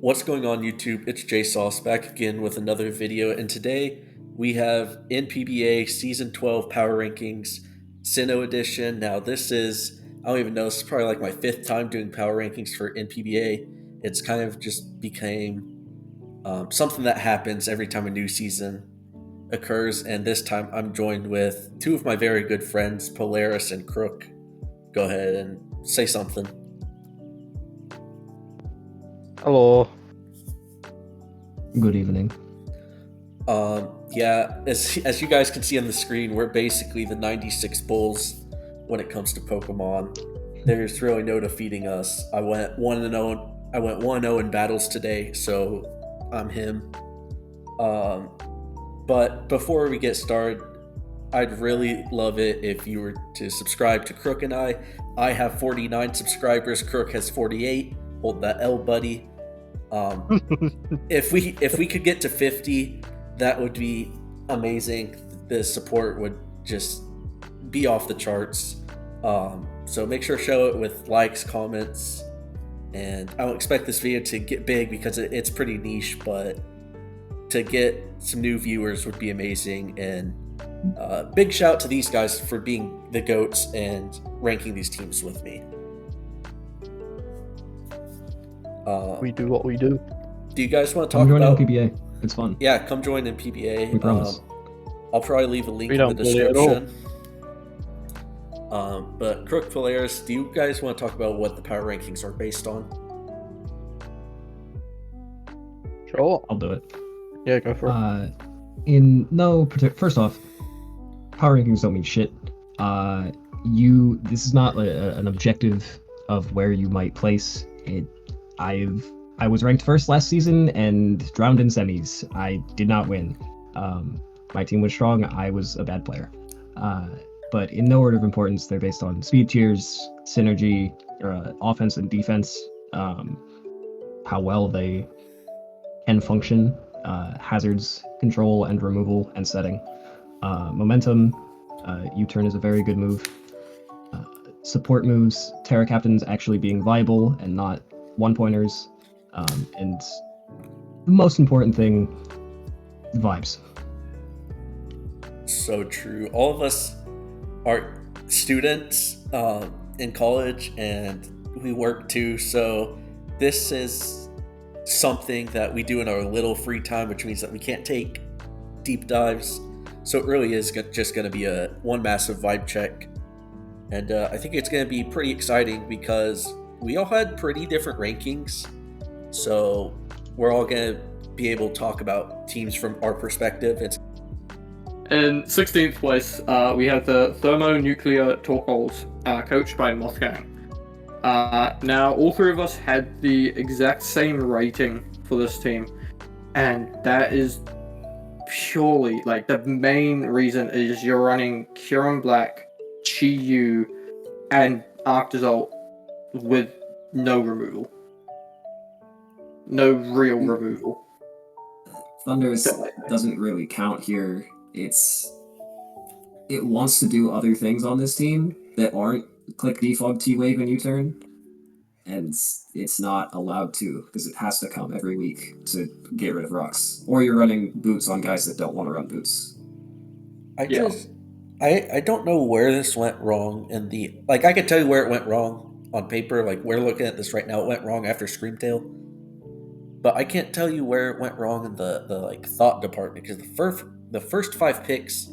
What's going on YouTube? It's JSauce back again with another video, and today we have NPBA Season 12 Power Rankings, Sinnoh Edition. Now this is, I don't even know, this is probably like my fifth time doing Power Rankings for NPBA. It's kind of just became something that happens every time a new season occurs, and this time I'm joined with two of my very good friends, Polaris and Krook. Go ahead and say something. Hello. Good evening. Yeah, as you guys can see on the screen, we're basically the 96 Bulls when it comes to Pokemon. There's really no defeating us. I went 1-0. I went 1-0 in battles today, so I'm him. But before we get started, I'd really love it if you were to subscribe to Krook and I. I have 49 subscribers. Krook has 48. Hold that L, buddy. If we could get to 50, that would be amazing. The support would just be off the charts. So make sure to show it with likes, comments, and I don't expect this video to get big because it's pretty niche, but to get some new viewers would be amazing. And big shout out to these guys for being the GOATs and ranking these teams with me. We do what we do. Do you guys want to talk Come join about NPBA. It's fun. Yeah, come join NPBA. We promise. I'll probably leave a link We in the don't play at all. description. But Krook, Polaris, do you guys want to talk about what the power rankings are based on? Sure. I'll do it. Yeah, go for it. First off, power rankings don't mean shit. This is not an objective of where you might place it. I was ranked first last season and drowned in semis. I did not win. My team was strong. I was a bad player. But in no order of importance, they're based on speed tiers, synergy, offense and defense, how well they can function, hazards control and removal and setting, momentum. U-turn is a very good move. Support moves, Terra Captains actually being viable and not one-pointers, and the most important thing, vibes. So true. All of us are students in college, and we work too. So this is something that we do in our little free time, which means that we can't take deep dives. So it really is just going to be one massive vibe check. And I think it's going to be pretty exciting because we all had pretty different rankings. So we're all going to be able to talk about teams from our perspective. In 16th place, we have the Thermonuclear Torkoals, coached by Mothgang. Now, all three of us had the exact same rating for this team, and that is purely, the main reason is you're running Kyurem Black, Chi-Yu, and Arctazol with no removal. No real removal. Thunders doesn't really count here. It wants to do other things on this team that aren't click defog T-Wave and U-turn, and it's not allowed to because it has to come every week to get rid of rocks. Or you're running boots on guys that don't want to run boots. I don't know where this went wrong in the I could tell you where it went wrong on paper. We're looking at this right now. It went wrong after Screamtail, but I can't tell you where it went wrong in the thought department because the first 5 picks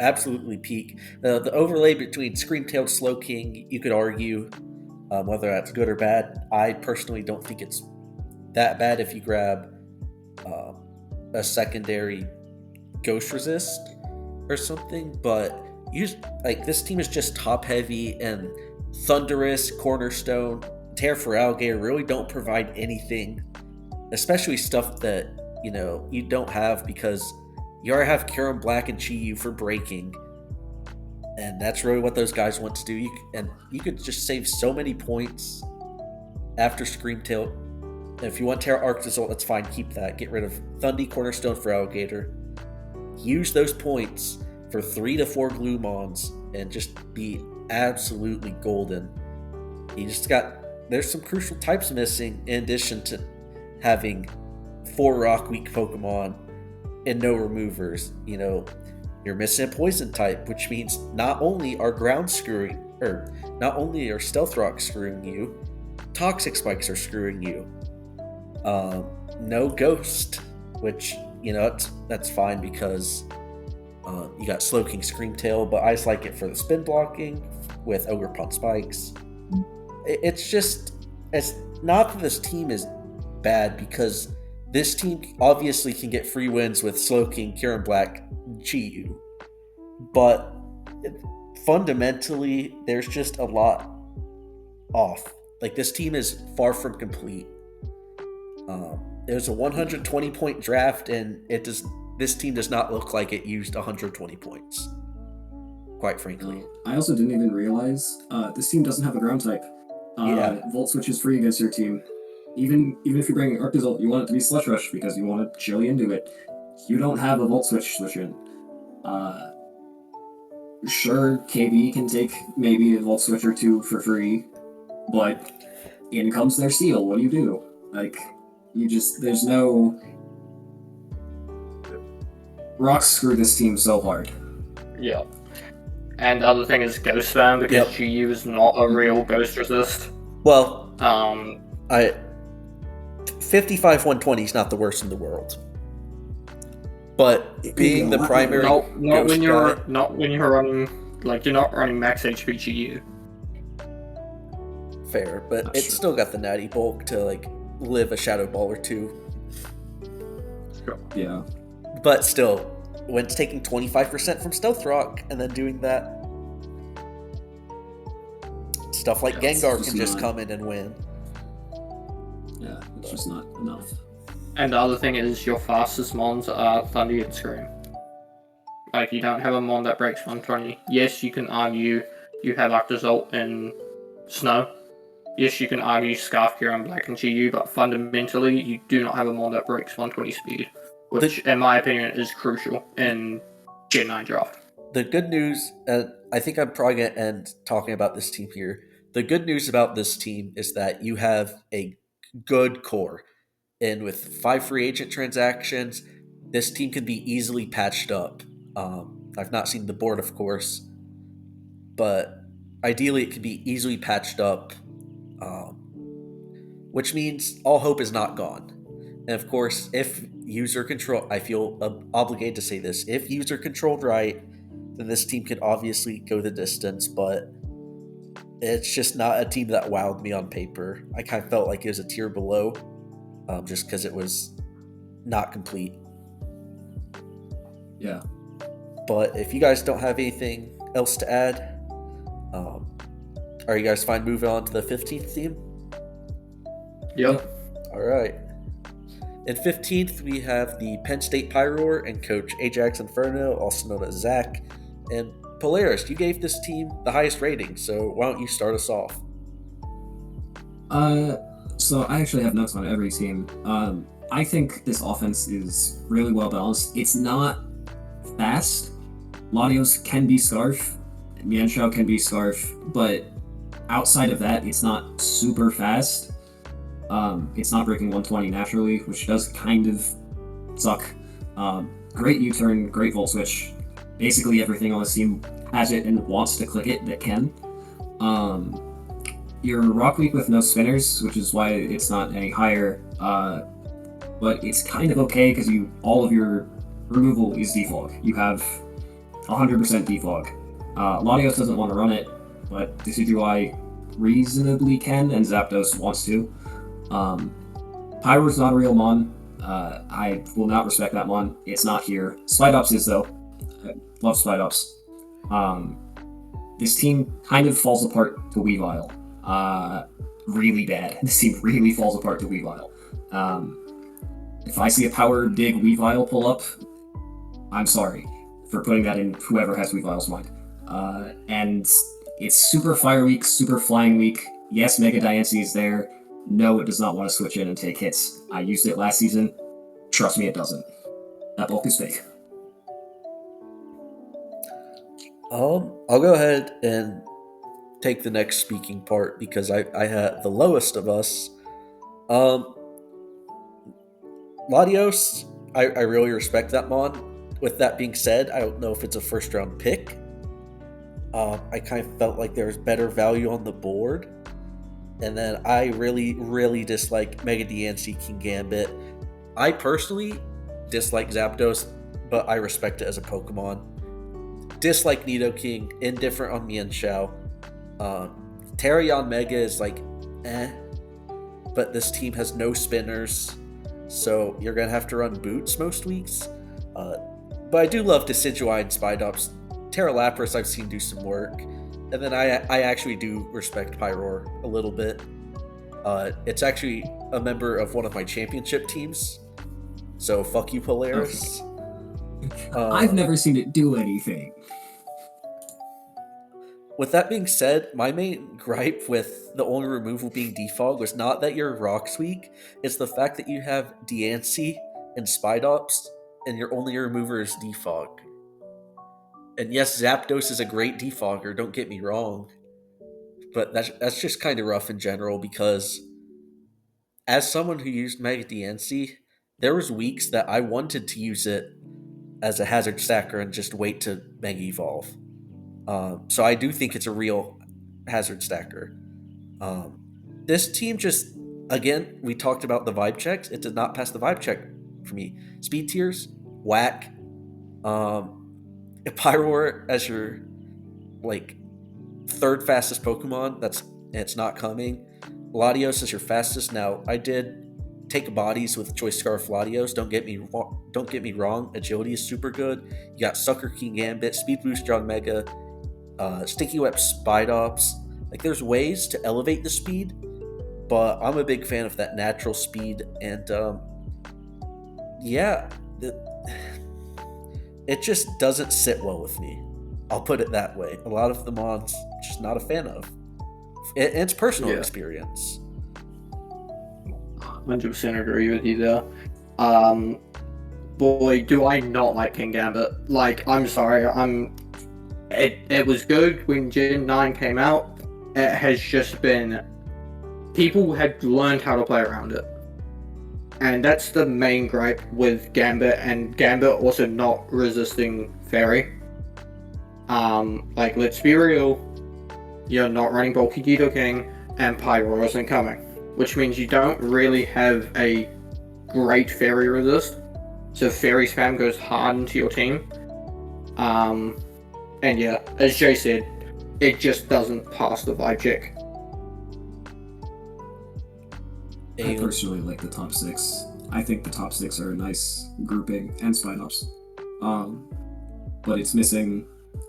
absolutely peak. The overlay between Screamtail, Slowking, you could argue whether that's good or bad. I personally don't think it's that bad if you grab a secondary Ghost Resist or something, but this team is just top heavy, and Thunderous, Cornerstone, Tear for Alligator really don't provide anything, especially stuff that you don't have because you already have Kyurem Black and Chi-Yu for breaking, and that's really what those guys want to do. You could just save so many points after Screamtail. And if you want Terra Arctazol, that's fine, keep that. Get rid of Thundy, Cornerstone for Alligator. Use those points for 3 to 4 Gloomons and just be absolutely golden. There's some crucial types missing in addition to having 4 Rock Week Pokemon and no removers. You know, you're missing a Poison type, which means not only are Stealth Rock screwing you, Toxic Spikes are screwing you. No Ghost, which, you know, that's fine because you got Slowking Screamtail, but I just like it for the spin blocking with Ogerpon Spikes. It's not that this team is bad, because this team obviously can get free wins with Slowking, Kyurem Black, Chi-Yu. But fundamentally, there's just a lot off. Like, this team is far from complete. There's a 120-point draft, and this team does not look like it used 120 points, quite frankly. I also didn't even realize this team doesn't have a ground type. Volt Switch is free against your team. Even if you're bringing Arctozolt, you want it to be Slush Rush because you want to chili into it. You don't have a Volt Switch in. Sure, KB can take maybe a Volt Switch or 2 for free, but in comes their Seal. What do you do? Like, there's no... Rocks screw this team so hard. Yeah. And the other thing is Ghost Spam, because GU is not a real Ghost Resist. Well, 55-120 is not the worst in the world. But being the primary not when you're guy, not when you're running, like, you're not running max HP GU. fair, but That's it's true. still got the natty bulk to like live a Shadow Ball or 2. Yeah. But still, when it's taking 25% from Stealth Rock and then doing that, stuff like Yeah, it's Gengar just can just not- come in and win. Yeah, it's just not enough. And the other thing is your fastest mons are Thunder and Scream. Like, you don't have a mon that breaks 120. Yes, you can argue you have Arctozolt and Sinnoh. Yes, you can argue Scarf Gear and Black and GU, but fundamentally, you do not have a mon that breaks 120 speed, which, in my opinion, is crucial in Gen 9 draft. The good news, I think I'm probably going to end talking about this team here. The good news about this team is that you have a good core. And with 5 free agent transactions, this team can be easily patched up. I've not seen the board, of course, but ideally it can be easily patched up, which means all hope is not gone. And of course, if user control, I feel obligated to say this, if user controlled right, then this team can obviously go the distance, but it's just not a team that wowed me on paper. I kind of felt like it was a tier below, just because it was not complete. Yeah. But if you guys don't have anything else to add, are you guys fine moving on to the 15th team? Yep. All right. In 15th, we have the Penn State Pyroar and Coach Ajax Inferno, also known as Zach. And Polaris, you gave this team the highest rating, so why don't you start us off? So I actually have notes on every team. I think this offense is really well balanced. It's not fast. Latios can be Scarf, Mienshao can be Scarf, but outside of that, it's not super fast. It's not breaking 120 naturally, which does kind of suck. Great U-turn, great Volt Switch. Basically everything on this team has it and wants to click it that can. Your Rock Week with no spinners, which is why it's not any higher, but it's kind of okay because all of your removal is defog. You have 100% defog. Latios doesn't want to run it, but Decidueye reasonably can, and Zapdos wants to. Pyro's not a real mon. I will not respect that mon. It's not here. Spidops is, though. I love Spidops. This team kind of falls apart to Weavile. Really bad. This team really falls apart to Weavile. If I see a Power Dig Weavile pull up, I'm sorry for putting that in whoever has Weavile's mind. And it's super Fire Weak, super Flying Weak. Yes, Mega Diancie is there. No, it does not want to switch in and take hits. I used it last season. Trust me, it doesn't. That bulk is fake. I'll go ahead and take the next speaking part because I had the lowest of us. Latios, I really respect that mon. With that being said, I don't know if it's a first round pick. I kind of felt like there was better value on the board. And then I really, really dislike Mega Diancie, King Gambit. I personally dislike Zapdos, but I respect it as a Pokemon. Dislike Nidoking, indifferent on Mienshao. Terrayon Mega is like, but this team has no spinners, so you're going to have to run boots most weeks. But I do love Decidueye and Spidops. Terra Lapras I've seen do some work. And then I actually do respect Pyroar a little bit. It's actually a member of one of my championship teams. So fuck you, Polaris. I've never seen it do anything. With that being said, my main gripe with the only removal being Defog was not that your Rock's weak, it's the fact that you have Diancie and Spidops, and your only remover is Defog. And yes, Zapdos is a great defogger, don't get me wrong. But that's just kind of rough in general, because as someone who used Mega Diancie, there was weeks that I wanted to use it as a hazard stacker and just wait to Mega Evolve. So I do think it's a real hazard stacker. This team just, again, we talked about the vibe checks. It did not pass the vibe check for me. Speed tiers, whack. Pyroar as your third fastest Pokemon, it's not coming. Latios is your fastest. Now, I did take bodies with Choice Scarf Latios. Don't get me wrong. Agility is super good. You got Sucker King Gambit, Speed Booster on Mega, Sticky Web Spidops. There's ways to elevate the speed, but I'm a big fan of that natural speed. And it just doesn't sit well with me. I'll put it that way. A lot of the mods, just not a fan of. It's personal experience. 100% agree with you there. Boy, do I not like King Gambit. I'm sorry, it was good when Gen 9 came out. It has just been... People had learned how to play around it. And that's the main gripe with Gambit, and Gambit also not resisting Fairy. Let's be real, you're not running Bulky Nidoking, and Pyroar isn't coming. Which means you don't really have a great Fairy resist. So Fairy spam goes hard into your team. And yeah, as Jay said, it just doesn't pass the vibe check. I personally like the top 6. I think the top 6 are a nice grouping, and Spidops. But it's missing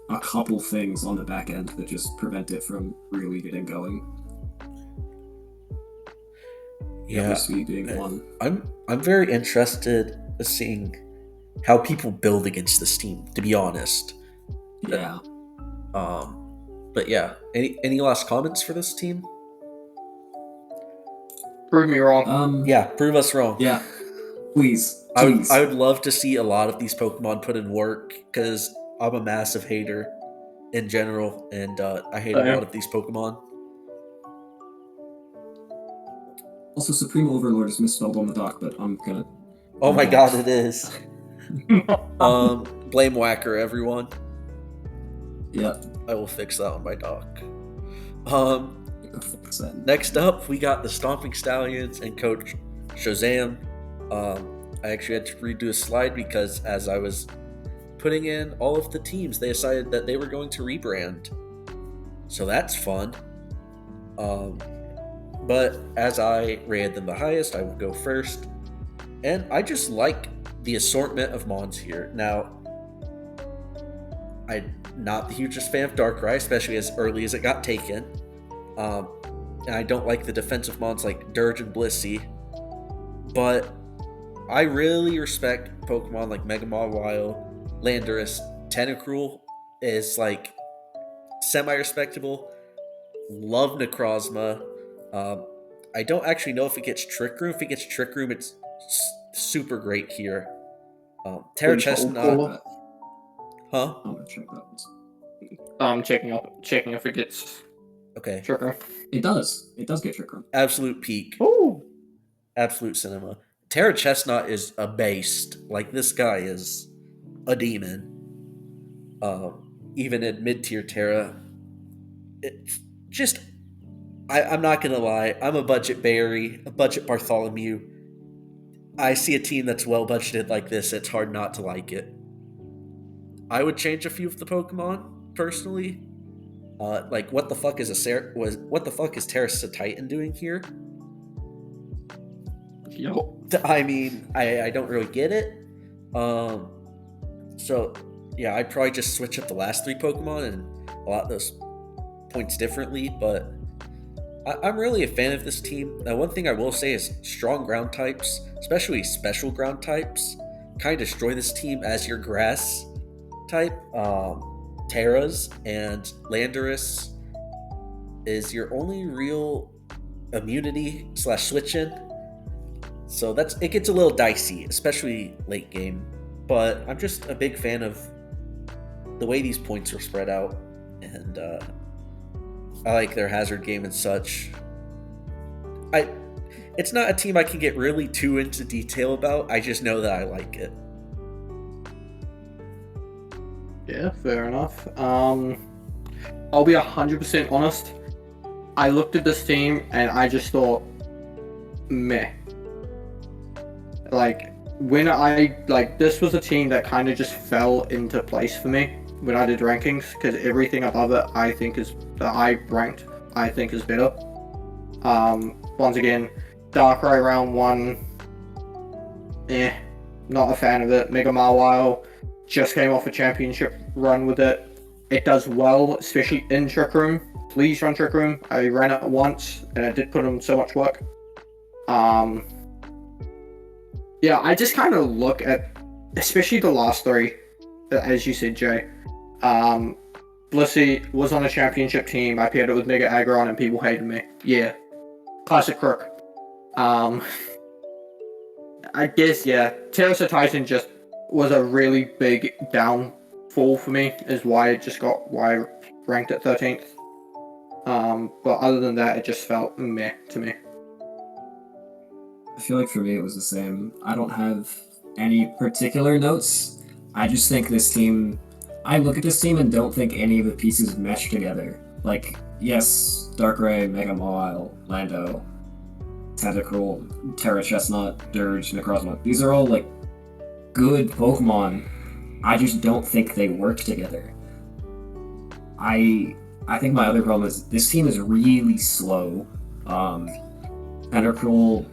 a couple things on the back end that just prevent it from really getting going. Yeah, speed being one. I'm very interested in seeing how people build against this team, to be honest. Yeah. But yeah, any last comments for this team? Prove me wrong. Yeah, prove us wrong. Yeah. Please. I would love to see a lot of these Pokemon put in work, because I'm a massive hater in general, and I hate a lot of these Pokemon. Also, Supreme Overlord is misspelled on the dock, but I'm gonna... Oh my god, it is. Blame Whacker, everyone. Yeah. I will fix that on my dock. Fix that. Next up, we got the Stomping Stallions and Coach Shazam. I actually had to redo a slide because as I was putting in all of the teams, they decided that they were going to rebrand. So that's fun. But as I rated them the highest, I will go first. And I just like the assortment of mons here. Now, I'm not the hugest fan of Darkrai, especially as early as it got taken. And I don't like the defensive mons like Dirge and Blissey. But I really respect Pokemon like Mega Mawile, Landorus. Tentacruel is semi-respectable. Love Necrozma. I don't actually know if it gets Trick Room. If it gets Trick Room, it's super great here. Terra Chestnut. Huh? I'm gonna check that one. I'm checking if it gets Okay. Trick Room. It does. It does get Trick Room. Absolute peak. Ooh. Absolute cinema. Terra Chestnut is a beast. Like, this guy is a demon. Even in mid-tier Terra, it's just... I'm not going to lie. I'm a budget Barry, a budget Bartholomew. I see a team that's well-budgeted like this, it's hard not to like it. I would change a few of the Pokemon, personally. Like, what the fuck is Terrace Titan doing here? Yo. I mean, I don't really get it. So, yeah, I'd probably just switch up the last 3 Pokemon and allot those points differently, but I'm really a fan of this team. Now, one thing I will say is strong ground types, especially special ground types, kind of destroy this team as your grass type. Terras and Landorus is your only real immunity / switch in. So it gets a little dicey, especially late game. But I'm just a big fan of the way these points are spread out, and I like their hazard game and such. It's not a team I can get really too into detail about. I just know that I like it. Yeah, fair enough. I'll be 100% honest. I looked at this team and I just thought, meh. This was a team that kind of just fell into place for me when I did rankings, because everything above it that I ranked is better. Once again, Darkrai round 1, not a fan of it. Mega Mawile just came off a championship run with it. It does well, especially in Trick Room. Please run Trick Room. I ran it once and it did put in so much work. Yeah, I just kind of look at, especially the last 3, as you said, Jay. Blissey was on a championship team. I paired it with Mega Aggron and people hated me. Yeah. Classic Krook. I guess, yeah. Terrace Titan just was a really big downfall for me, is why I ranked it 13th. But other than that, it just felt meh to me. I feel like for me it was the same. I don't have any particular notes. I just think this team... I look at this team and don't think any of the pieces mesh together. Like, yes, Darkrai, Mega Mawile, Lando, Tentacruel, Terra Chestnut, Dirge, Necrozma. These are all, like, good Pokemon. I just don't think they work together. I think my other problem is this team is really slow. Tentacruel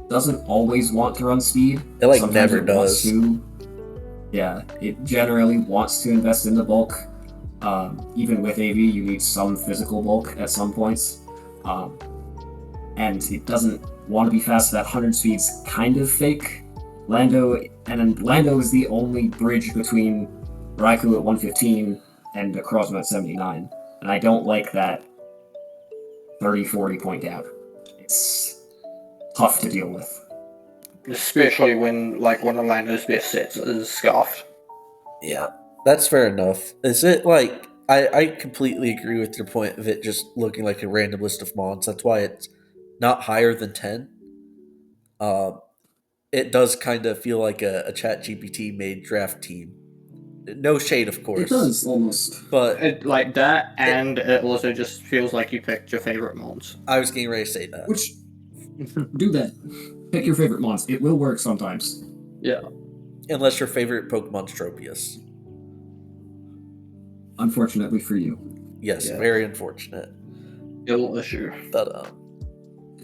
doesn't always want to run speed. It Sometimes never it wants does. to. Yeah, it generally wants to invest in the bulk. Even with AV, you need some physical bulk at some points. And it doesn't want to be fast. That 100 speed's kind of fake. Lando is the only bridge between Raikou at 115 and Necrozma at 79. And I don't like that 30-40 point gap. It's tough to deal with. Especially when, one of Lando's best sets is Scarfed. Yeah, that's fair enough. Is it like... I completely agree with your point of it just looking like a random list of mons. That's why it's not higher than 10. It does kind of feel like a ChatGPT made draft team. No shade, of course. It does, almost. But it also just feels like you picked your favorite mons. I was getting ready to say that. Which, do that. Pick your favorite mons. It will work sometimes. Yeah. Unless your favorite Pokemon's Tropius. Unfortunately for you. Yes, Yeah. Very unfortunate. Ill issue. But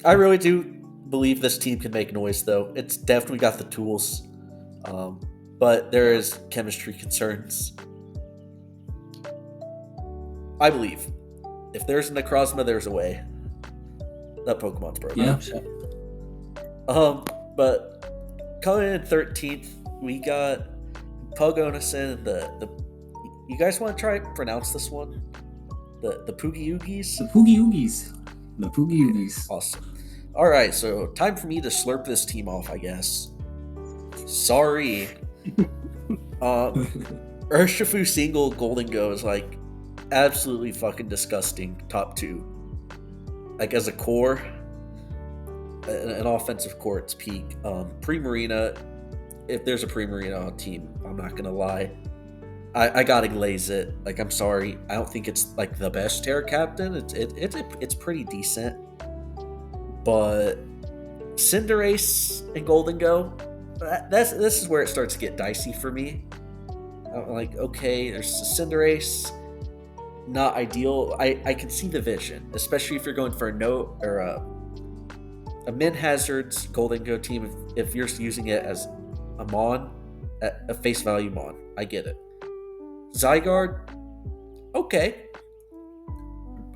I really do believe this team can make noise, though. It's definitely got the tools. But there is chemistry concerns. I believe. If there's a Necrozma, there's a way. That Pokemon's broken. Yeah. But coming in 13th, we got Pugonison. The you guys want to try to pronounce this one? The Poogie Oogies? The Poogie Oogies. The Poogie Oogies. Awesome. All right, so time for me to slurp this team off, I guess. Sorry. Urshifu single Golden Go is like absolutely fucking disgusting. Top 2. Like as a core, an offensive core at its peak. Pre-Marina, if there's a Pre-Marina on team, I'm not gonna lie, I gotta glaze it. Like, I'm sorry, I don't think it's like the best Terra Captain. It's pretty decent, but Cinderace and Golden Go, this is where it starts to get dicey for me. I'm like, okay, there's Cinderace, not ideal. I can see the vision, especially if you're going for a Min Hazards Golden Go team. If you're using it as a Mon, a face value Mon, I get it. Zygarde, okay.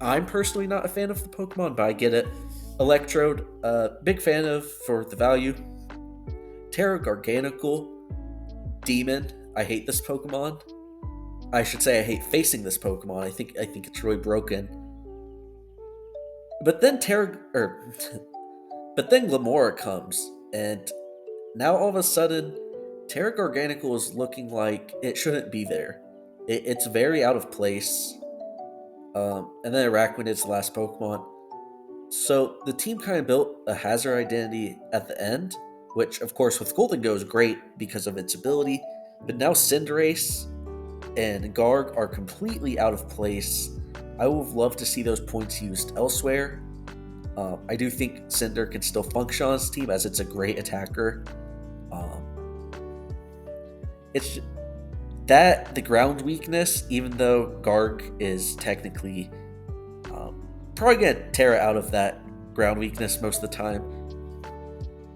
I'm personally not a fan of the Pokemon, but I get it. Electrode, big fan of for the value. Terra Garganical, Demon. I hate this Pokemon. I should say I hate facing this Pokemon. I think it's really broken. But then Glamora comes, and now all of a sudden, Terra Garganical is looking like it shouldn't be there. It's very out of place. And then Araquanid's the last Pokemon. So the team kind of built a hazard identity at the end, which of course with Golden Go is great because of its ability, but now Cinderace and Garg are completely out of place. I would love to see those points used elsewhere. I do think Cinder can still function on this team as it's a great attacker. It's that the ground weakness, even though Garg is technically probably gonna Terra out of that ground weakness most of the time,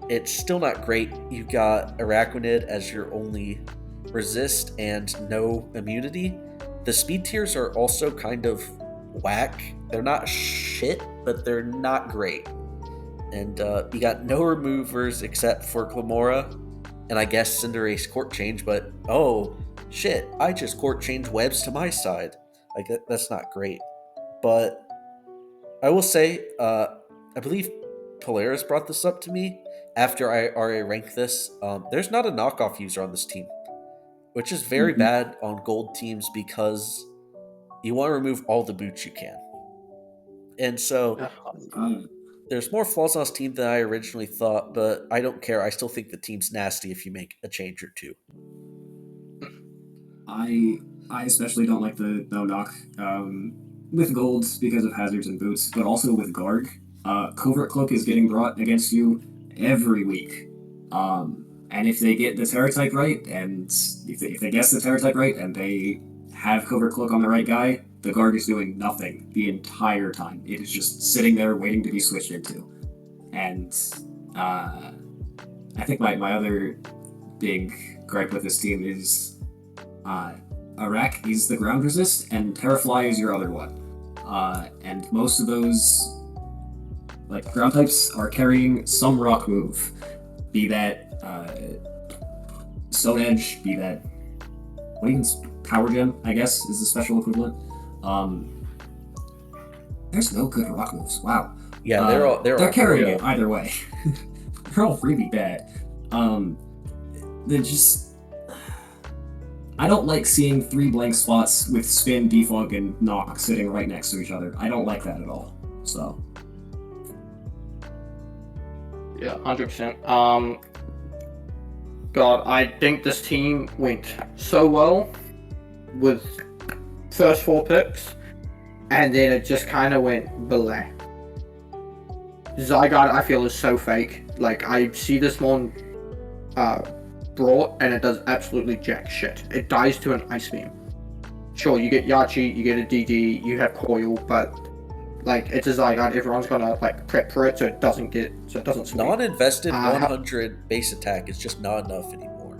it's still not great. You've got Araquanid as your only resist and no immunity. The speed tiers are also kind of whack. They're not shit, but they're not great. And you got no removers except for Glamora, and I guess Cinderace Court Change, but oh shit, I just Court Change webs to my side. Like, that's not great. But I will say, I believe Polaris brought this up to me after I already ranked this. There's not a knockoff user on this team, which is very bad on gold teams because you want to remove all the boots you can. And so there's more flaws on this team than I originally thought, but I don't care. I still think the team's nasty if you make a change or two. I especially don't like the no knock with golds because of hazards and boots, but also with Garg. Covert Cloak is getting brought against you every week. And if they get the Terra type right, and if they guess the Terra type right, and they have Covert Cloak on the right guy, the Garg is doing nothing the entire time. It is just sitting there waiting to be switched into. And I think my other big gripe with this team is Arak is the ground resist, and Terrafly is your other one. And most of those like ground types are carrying some rock move, be that Stone Edge, be that Power Gem, I guess is the special equivalent. There's no good rock moves. Wow. Yeah, they're carrying it either way. They're all really bad. They're just. I don't like seeing 3 blank spots with Spin, Defog, and Knock sitting right next to each other. I don't like that at all. So. Yeah, 100%. God, I think this team went so well with first 4 picks, and then it just kind of went below. Zygarde, I feel, is so fake. Like, I see this one brought, and it does absolutely jack shit. It dies to an Ice Beam. Sure, you get Yachi, you get a DD, you have Coil, but like, it's a Zygarde, everyone's gonna like prep for it so it doesn't sweep. Non-invested 100 base attack is just not enough anymore.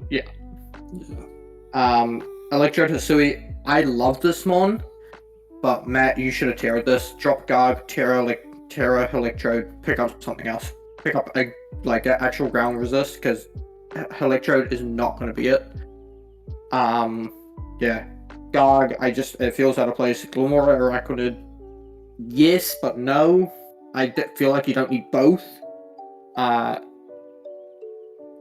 Yeah. Electrode Hisui, I love this mon, but Matt, you should have Terra this. Drop Garg, Terra Electrode, pick up something else. Pick up a actual ground resist, because Electrode is not going to be it. Yeah. Garg, it feels out of place. Glamora, Araquanid, yes, but no. I feel like you don't need both.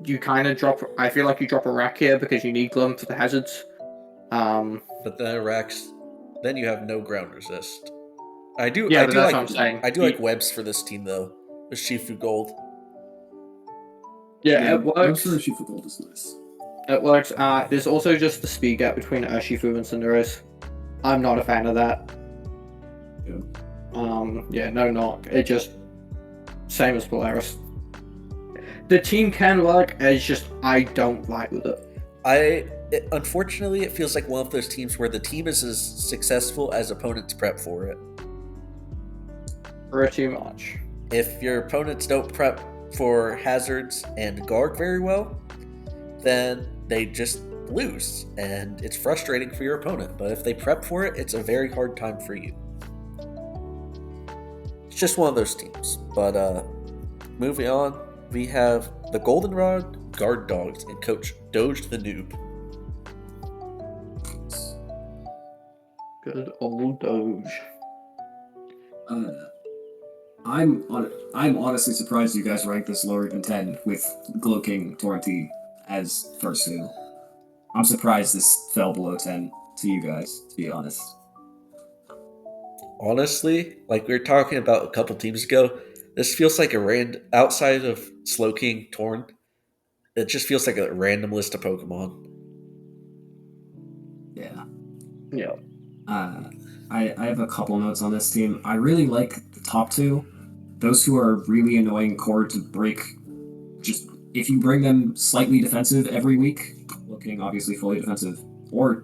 You kind of drop. I feel like you drop a rack here because you need Glum for the hazards. But then racks, then you have no ground resist. I do like webs for this team though. with Shifu Gold. Yeah, it works. Most of the Shifu Gold is nice. It works. There's also just the speed gap between Shifu and Cinderace. I'm not a fan of that. Yeah. No knock. It just same as Polaris. The team can work. It's just I don't like with it. Unfortunately, it feels like one of those teams where the team is as successful as opponents prep for it. Pretty much. If your opponents don't prep for hazards and guard very well, then they just lose, and it's frustrating for your opponent. But if they prep for it, it's a very hard time for you. It's just one of those teams. But moving on, we have the Goldenrod Guard Dogs and Coach Doge the Noob. Good old Doge. I'm honestly surprised you guys ranked this lower than 10 with Gloking Torrentee as first two. I'm surprised this fell below 10 to you guys, to be honest. Honestly, like we were talking about a couple teams ago, this feels like outside of Slowking, Torn, it just feels like a random list of Pokemon. Yeah. Yeah. I have a couple notes on this team. I really like the top two. Those who are really annoying core to break. Just if you bring them slightly defensive every week, looking obviously fully defensive, or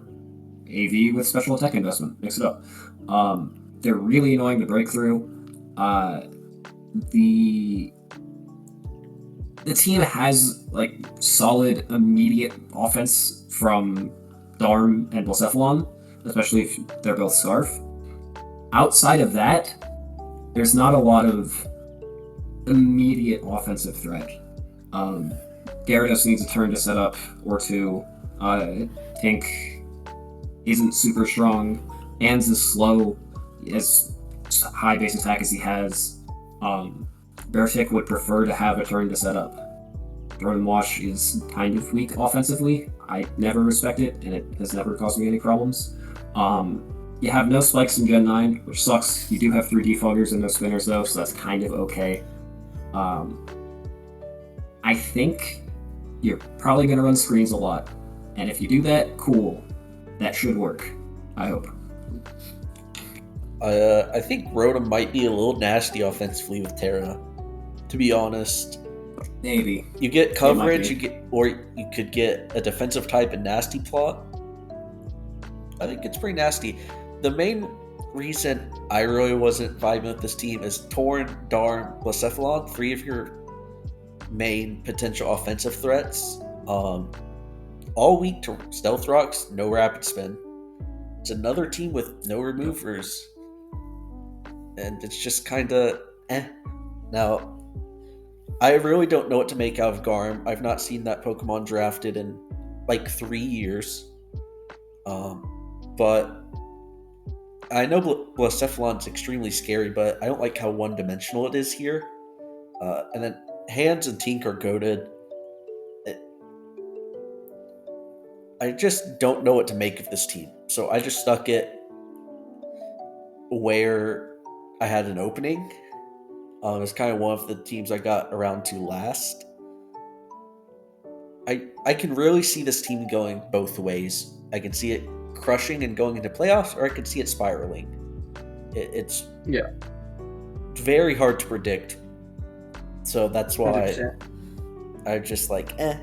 AV with special attack investment, mix it up. They're really annoying to break through. The team has like solid immediate offense from Darm and Blacephalon, especially if they're both Scarf. Outside of that, there's not a lot of immediate offensive threat. Gyarados needs a turn to set up or two. Tink isn't super strong. Ans is slow, as high base attack as he has. Beartick would prefer to have a turn to set up. Throw Wash is kind of weak offensively. I never respect it, and it has never caused me any problems. You have no spikes in Gen 9, which sucks. You do have 3 defoggers and no spinners though, so that's kind of okay. I think you're probably going to run screens a lot, and if you do that, cool. That should work. I hope. I think Rotom might be a little nasty offensively with Terra, to be honest. Maybe. You get coverage, or you could get a defensive type and nasty plot. I think it's pretty nasty. The main reason I really wasn't vibing with this team is Torn, Darm, Blacephalon, 3 of your main potential offensive threats. All weak to Stealth Rocks, no Rapid Spin. It's another team with no removers. And it's just kind of Now, I really don't know what to make out of Garm. I've not seen that Pokemon drafted in like 3 years. But I know Blacephalon's extremely scary, but I don't like how one-dimensional it is here. And then Hands and Tink are goated. I just don't know what to make of this team. So I just stuck it where I had an opening. It's kind of one of the teams I got around to last. I can really see this team going both ways. I can see it crushing and going into playoffs, or I can see it spiraling. It's very hard to predict. So that's why I just like The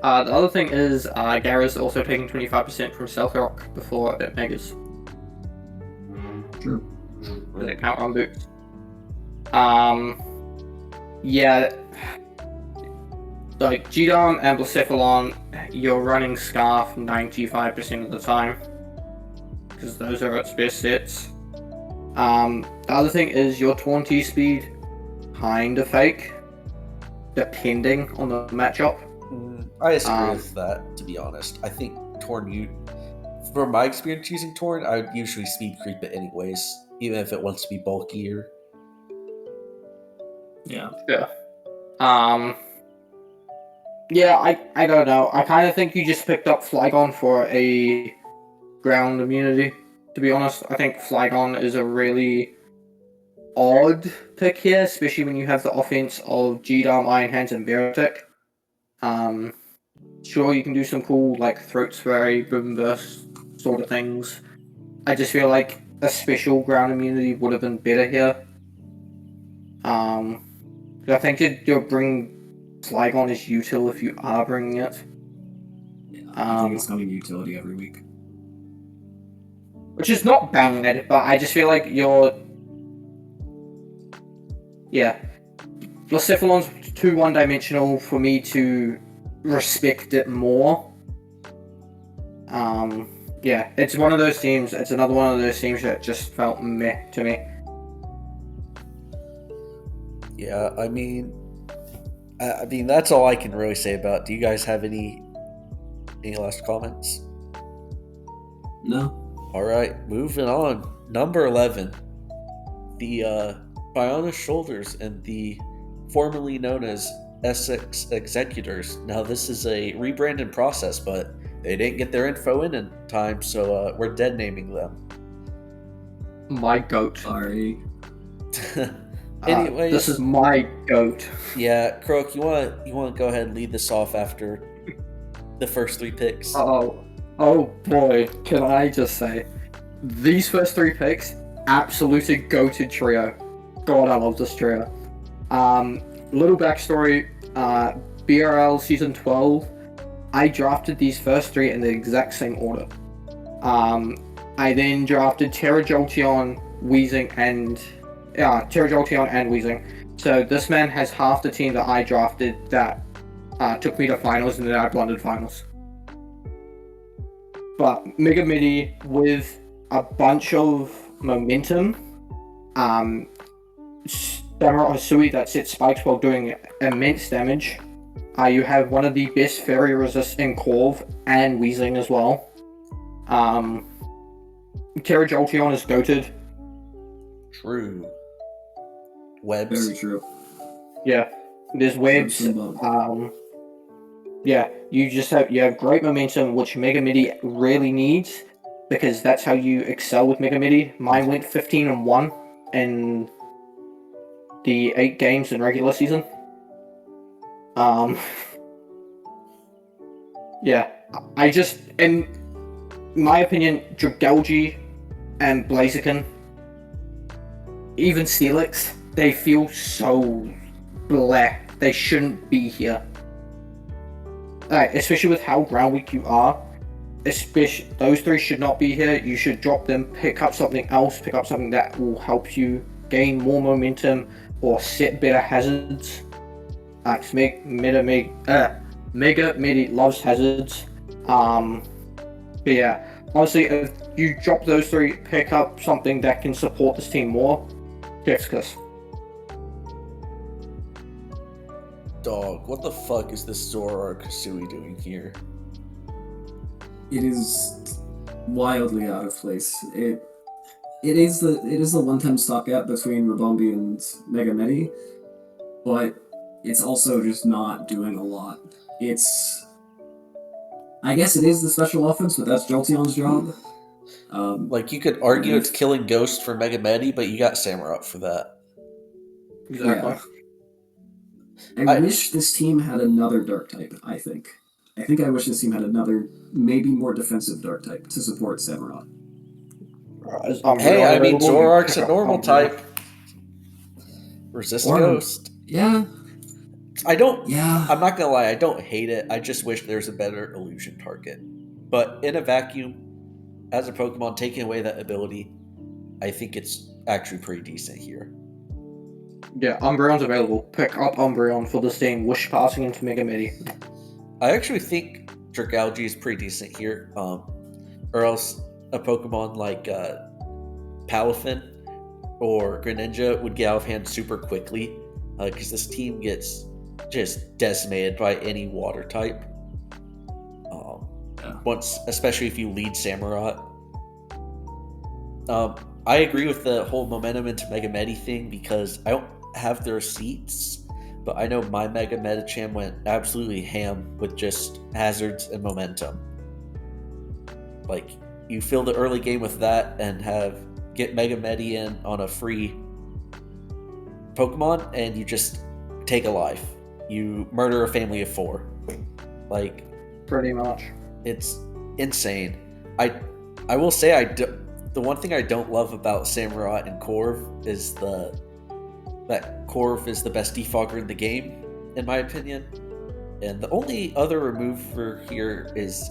other thing is Gyara's also taking 25% from Stealth Rock before it Megas. True. Does it count on boots? Like G-Darm and Blacephalon, you're running Scarf 95% of the time, because those are its best sets. The other thing is your Torrentee speed, kinda fake, depending on the matchup. I disagree with that, to be honest. I think Torn, from my experience using Torn, I would usually speed creep it anyways, even if it wants to be bulkier. Yeah. I don't know. I kind of think you just picked up Flygon for a ground immunity, to be honest. I think Flygon is a really odd pick here, especially when you have the offense of G-Darm, Iron Hands, and Veritech. Sure, you can do some cool like Throat Spray, Boom Burst sort of things. I just feel like a special ground immunity would have been better here. I think you'll bring Flygon as util if you are bringing it. I think it's coming utility every week. Which is not bad, but I just feel like your Cephalon's too one-dimensional for me to respect it more. It's one of those teams. It's another one of those teams that just felt meh to me. Yeah, I mean, that's all I can really say about it. Do you guys have any last comments? No. All right, moving on. Number 11, the Bionic Shoulders and the formerly known as Essex Executors. Now, this is a rebranding process, but they didn't get their info in time, so we're dead naming them. My goat. Sorry. Anyways, this is my goat. Yeah, Krook, you want to go ahead and lead this off after the first 3 picks? Oh boy, can I just say, these first 3 picks, absolute goated trio. God, I love this trio. Little backstory, BRL Season 12, I drafted these first 3 in the exact same order. I then drafted Terrajolteon, Weezing, and Weezing. So this man has half the team that I drafted that took me to finals, and then I blundered finals. But Mega Midi with a bunch of momentum, Samurai Hisui that sets spikes while doing immense damage. You have one of the best fairy resists in Corv and Weezing as well. Terrajolteon is goated. True. Webs. Very true. Yeah, there's webs. You have great momentum, which Mega Midi really needs, because that's how you excel with Mega Midi. Mine went 15-1 in the 8 games in regular season. In my opinion, Dragalge and Blaziken, even Steelix, they feel so black. They shouldn't be here. Especially with how ground weak you are. Especially those 3 should not be here. You should drop them, pick up something else, pick up something that will help you gain more momentum or set better hazards. Mega Midi loves hazards. Honestly, if you drop those 3, pick up something that can support this team more. Discus. Dog, what the fuck is this Zoroark Hisui doing here? It is wildly out of place. It is the one-time stopgap between Rabombi and Mega Midi, but it's also just not doing a lot. I guess it is the special offense, but that's Jolteon's job. You could argue it's killing Ghost for Mega Midi, but you got Samurott for that. Exactly. Yeah. I wish this team had another Dark type, I think. I wish this team had another, maybe more defensive Dark type to support Samurott. Zoroark's a normal type. Resist Ghost. Yeah. I'm not gonna lie, I don't hate it. I just wish there's a better illusion target. But in a vacuum, as a Pokemon, taking away that ability, I think it's actually pretty decent here. Yeah, Umbreon's available. Pick up Umbreon for this team. Wish passing into Mega Midi. I actually think Dragalge is pretty decent here. Or else a Pokemon like Palafin or Greninja would get out of hand super quickly. Because this team gets just decimated by any water type. Especially if you lead Samurott. I agree with the whole momentum into Mega Medi thing because I don't have the receipts, but I know my Mega Medicham went absolutely ham with just hazards and momentum. You fill the early game with that and get Mega Medi in on a free Pokemon and you just take a life. You murder a family of 4. Like, Pretty much. it's insane. I will say the one thing I don't love about Samurott and Corv is that Corv is the best defogger in the game, in my opinion. And the only other remover here is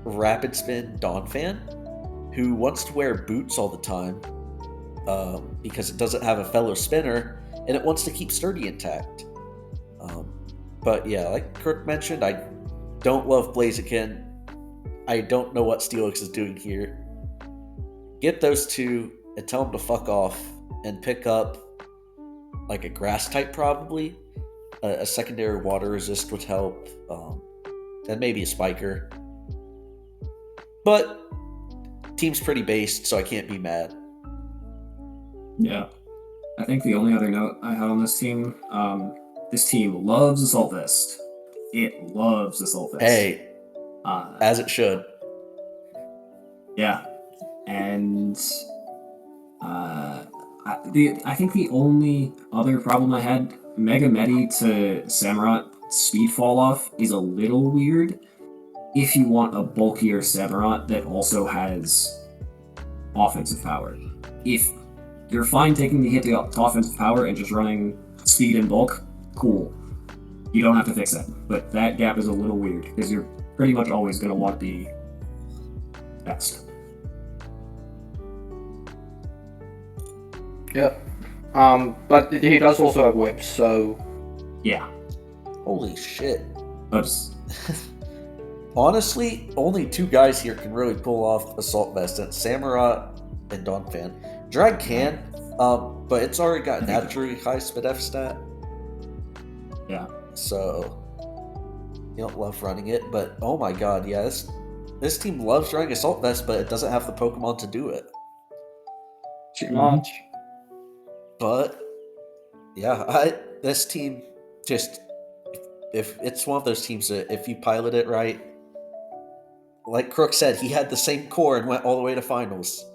Rapid Spin Donphan, who wants to wear boots all the time because it doesn't have a fellow spinner and it wants to keep Sturdy intact. But yeah, like Krook mentioned, I don't love Blaziken. I don't know what Steelix is doing here. Get those 2 and tell them to fuck off and pick up like a grass type probably. A secondary water resist would help. And maybe a spiker. But team's pretty based, so I can't be mad. Yeah. I think the only other note I had on this team loves Assault Vest. It loves Assault Vest. Hey, as it should. Yeah. And I think the only other problem I had, Mega Medi to Samurott speed fall off is a little weird if you want a bulkier Samurott that also has offensive power. If you're fine taking the hit to offensive power and just running speed and bulk, cool. You don't have to fix that. But that gap is a little weird because you're pretty much always going to want the best. Yeah. But he does also have whips, so... Yeah. Holy shit. Oops. Honestly, only 2 guys here can really pull off Assault Vest, and Samurott and Donphan. Drag can, but it's already got naturally high SpDef stat. Yeah. So, you don't love running it, but oh my god, yeah, this team loves running Assault Vest, but it doesn't have the Pokemon to do it. Too much. But, yeah, this team just, if it's one of those teams that if you pilot it right, like Krook said, he had the same core and went all the way to finals.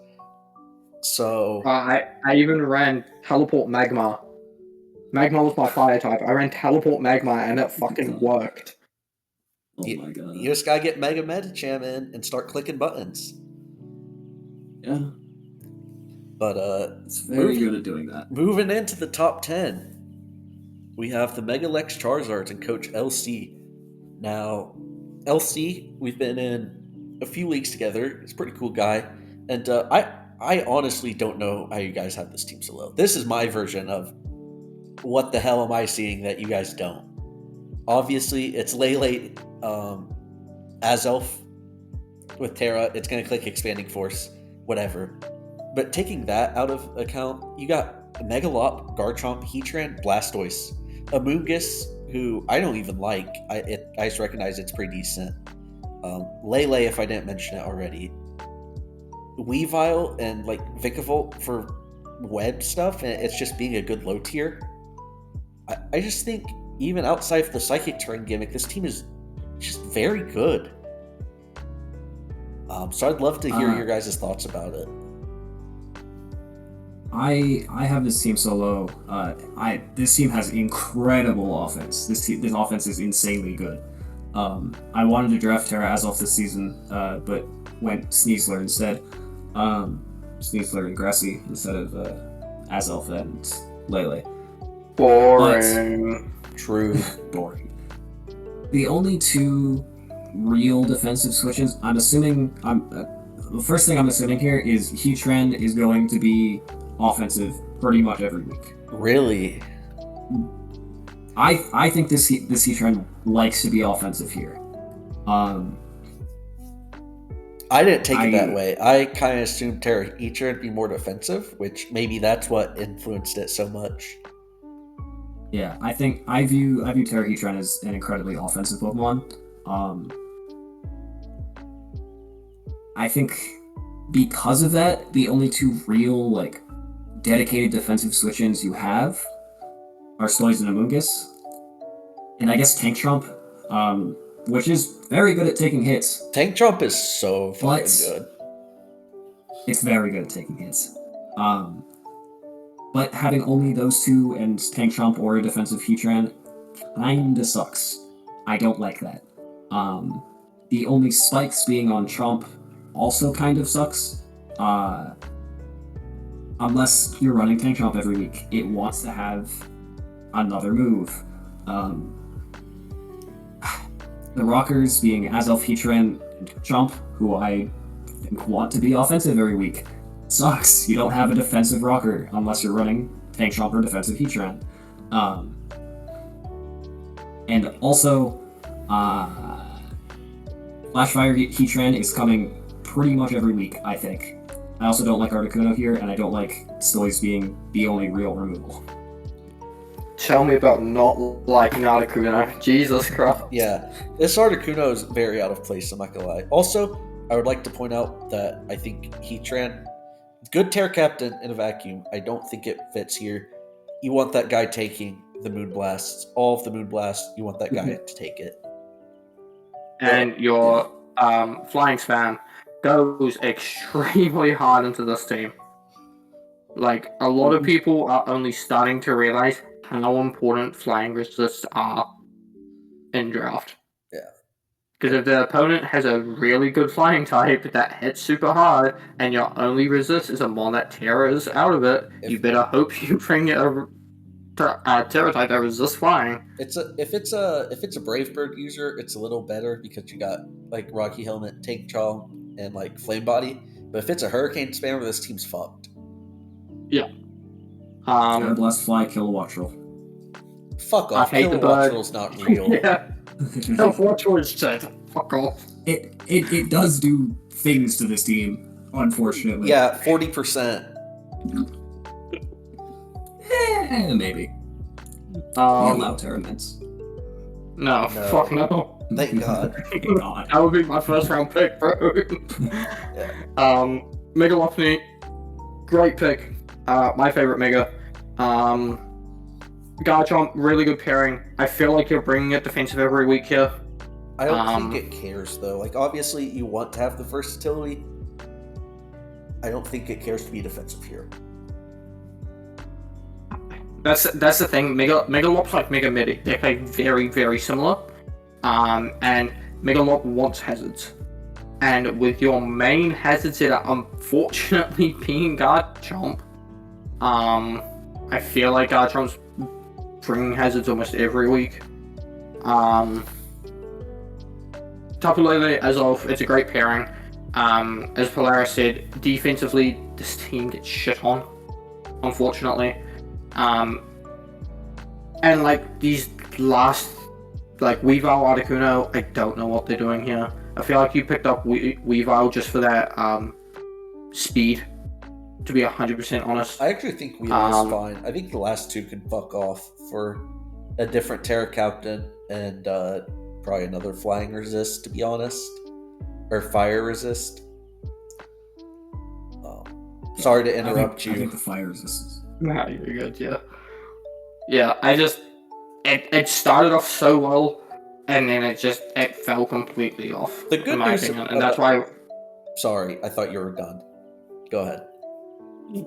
So... I even ran Teleport Magma. Magma was my fire type. I ran Teleport Magma and it fucking worked. Oh my god. You just gotta get Mega Medicham in and start clicking buttons. Yeah. But, It's very good at doing that. Moving into the top 10, we have the Mega Lex Charizards and Coach LC. Now, LC, we've been in a few leagues together. He's a pretty cool guy. And I honestly don't know how you guys have this team so low. This is my version of what the hell am I seeing that you guys don't. Obviously, it's Lele Azelf with Terra. It's going to click Expanding Force, whatever. But taking that out of account, you got Megalop, Garchomp, Heatran, Blastoise, Amoonguss, who I don't even like. I just recognize it's pretty decent. Lele, if I didn't mention it already. Weavile and like Vikavolt for web stuff, and it's just being a good low tier. I just think even outside of the Psychic Terrain gimmick, this team is just very good. So I'd love to hear your guys' thoughts about it. I have this team so low. This team has incredible offense. This offense is insanely good. I wanted to draft Terra Azelf this season, but went Sneasler instead. Sneasler and Grassy instead of Azelf and Lele. Boring. True. Boring. The only 2 real defensive switches, the first thing I'm assuming here is Heatran is going to be offensive pretty much every week. Really? I think this Heatran likes to be offensive here. I didn't take it that way. I kind of assumed Terra Heatran would be more defensive, which maybe that's what influenced it so much. Yeah, I view Terra Heatran as an incredibly offensive Pokemon. I think because of that, the only 2 real dedicated defensive switch-ins you have are Stoys and Amoonguss. And I guess Tank Trump, which is very good at taking hits. Tank Trump is so fucking good. It's very good at taking hits. but having only those two and Tank Chomp or a defensive Heatran kinda sucks. I don't like that. The only spikes being on Chomp also kind of sucks. Unless you're running Tank Chomp every week, it wants to have another move. The rockers being Azelf, Heatran, and Chomp, who I think want to be offensive every week, sucks. You don't have a defensive rocker unless you're running Tank Chomp or defensive Heatran. And also, Flashfire Heatran is coming pretty much every week, I think. I also don't like Articuno here, and I don't like Stoiz being the only real removal. Tell me about not liking Articuno. Jesus Christ. Yeah, this Articuno is very out of place, I'm not gonna lie. Also, I would like to point out that I think Heatran, good Terra Captain in a vacuum, I don't think it fits here. You want that guy taking the Moon Blasts, all of the Moon Blasts, you want that guy to take it. And your flying spam goes extremely hard into this team. Like, a lot of people are only starting to realize how important flying resists are in draft. Yeah. Because if the opponent has a really good flying type that hits super hard, and your only resist is a mon that tears out of it, you better hope you bring a Terra type that resists flying. If it's a Brave Bird user, it's a little better because you got like Rocky Helmet, Tank Chomp, and like Flame Body. But if it's a Hurricane spammer, this team's fucked. Yeah. Terra Blast, Fly, Kill, Watchel. Fuck off. I hate the Kill bird. Watchel's not real. Yeah. No, Watchel is dead. Fuck off. It does do things to this team, unfortunately. Yeah, 40%. Maybe. We allow Terra Mints. No, fuck no. Thank God. Thank God. That would be my first round pick, bro. Megalopony, great pick. My favorite Mega. Garchomp, really good pairing. I feel like you're bringing it defensive every week here. I don't think it cares, though. Like, obviously, you want to have the versatility. I don't think it cares to be defensive here. That's the thing. Megalop's like Mega Midi. They play very, very similar. And Megalop wants hazards. And with your main hazards that are unfortunately being Garchomp, I feel like Garchomp's bringing hazards almost every week. Tapu Lele, Azelf, it's a great pairing. As Polaris said, defensively, this team gets shit on, unfortunately. And like these last, like Weavile, Articuno, I don't know what they're doing here. I feel like you picked up Weavile just for that speed, to be 100% honest. I actually think Weavile's fine. I think the last two can fuck off for a different Terra Captain and probably another Flying Resist, to be honest. Or Fire Resist. Sorry to interrupt you. I think the Fire Resistance. Nah, you're good, yeah. Yeah, it started off so well, and then it fell completely off. The good in my news, opinion, and that's why. Sorry, I thought you were done. Go ahead.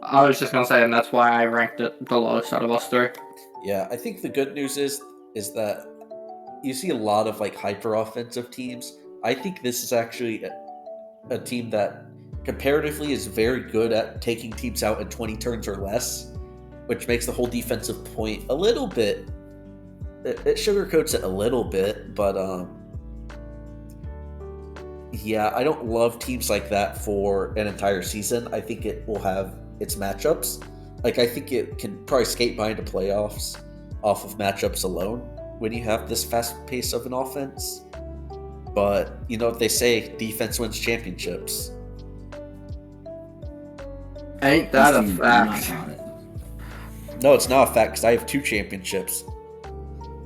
I was just gonna say, and that's why I ranked it the lowest out of us three. Yeah, I think the good news is that you see a lot of like hyper offensive teams. I think this is actually a team that comparatively is very good at taking teams out in 20 turns or less, which makes the whole defensive point a little bit. It sugarcoats it a little bit, but yeah, I don't love teams like that for an entire season. I think it will have its matchups. Like, I think it can probably skate by into playoffs off of matchups alone when you have this fast pace of an offense. But, you know what they say, defense wins championships. Ain't that a fact? No, it's not a fact, because I have 2 championships.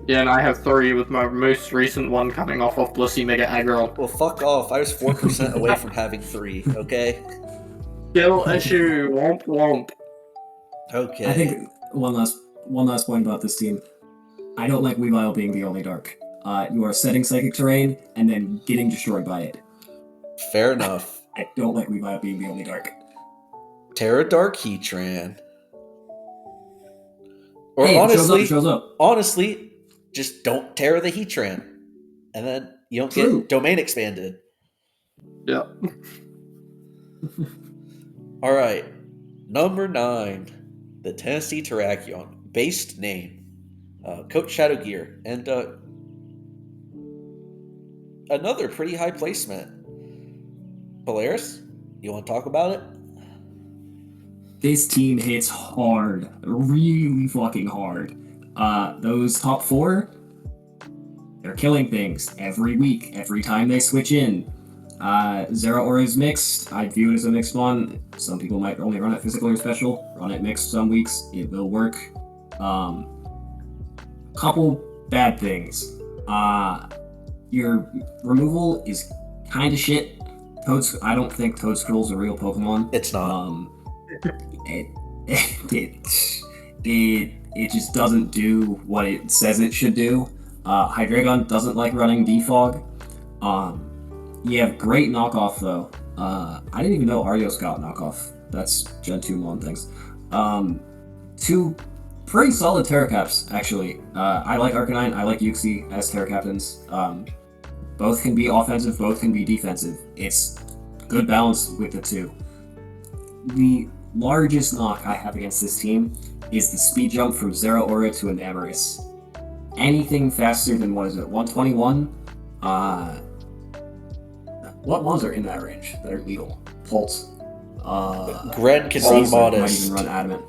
Yeah, and I have 3 with my most recent one coming off of Blissey Mega Aggro. Well, fuck off. I was 4% away from having 3, okay? Kill issue, womp womp. Okay. I think one last point about this team. I don't like Weavile being the only dark. You are setting Psychic Terrain and then getting destroyed by it. Fair enough. I don't like Weavile being the only dark. Terra Dark Heatran. Or Hey, if it honestly, shows up. honestly, just don't tear the Heatran, and then you don't True. get domain expanded. Yeah. All right, number 9, the Tennessee Terrakion, based name, Coach Shadow Gear, and another pretty high placement. Polaris, you want to talk about it? This team hits hard, really fucking hard. Those top 4, they're killing things every week, every time they switch in. Zero Aura is mixed. I view it as a mixed one. Some people might only run it physical or special. Run it mixed some weeks. It will work. Couple bad things. Your removal is kind of shit. I don't think Toadscroll's a real Pokemon. It's not. It just doesn't do what it says it should do. Hydreigon doesn't like running Defog. You have great knockoff though. I didn't even know Arios got knockoff. That's Gen 2 Mon things. 2 pretty solid Terra Caps, actually. I like Arcanine, I like Uxie as Terra Captains. Both can be offensive, both can be defensive. It's good balance with the 2. The largest knock I have against this team is the speed jump from Zero Aura to Enamorous. Anything faster than, 121? What ones are in that range that are legal? Pulse. Gren can be Might modest. even run Adamant.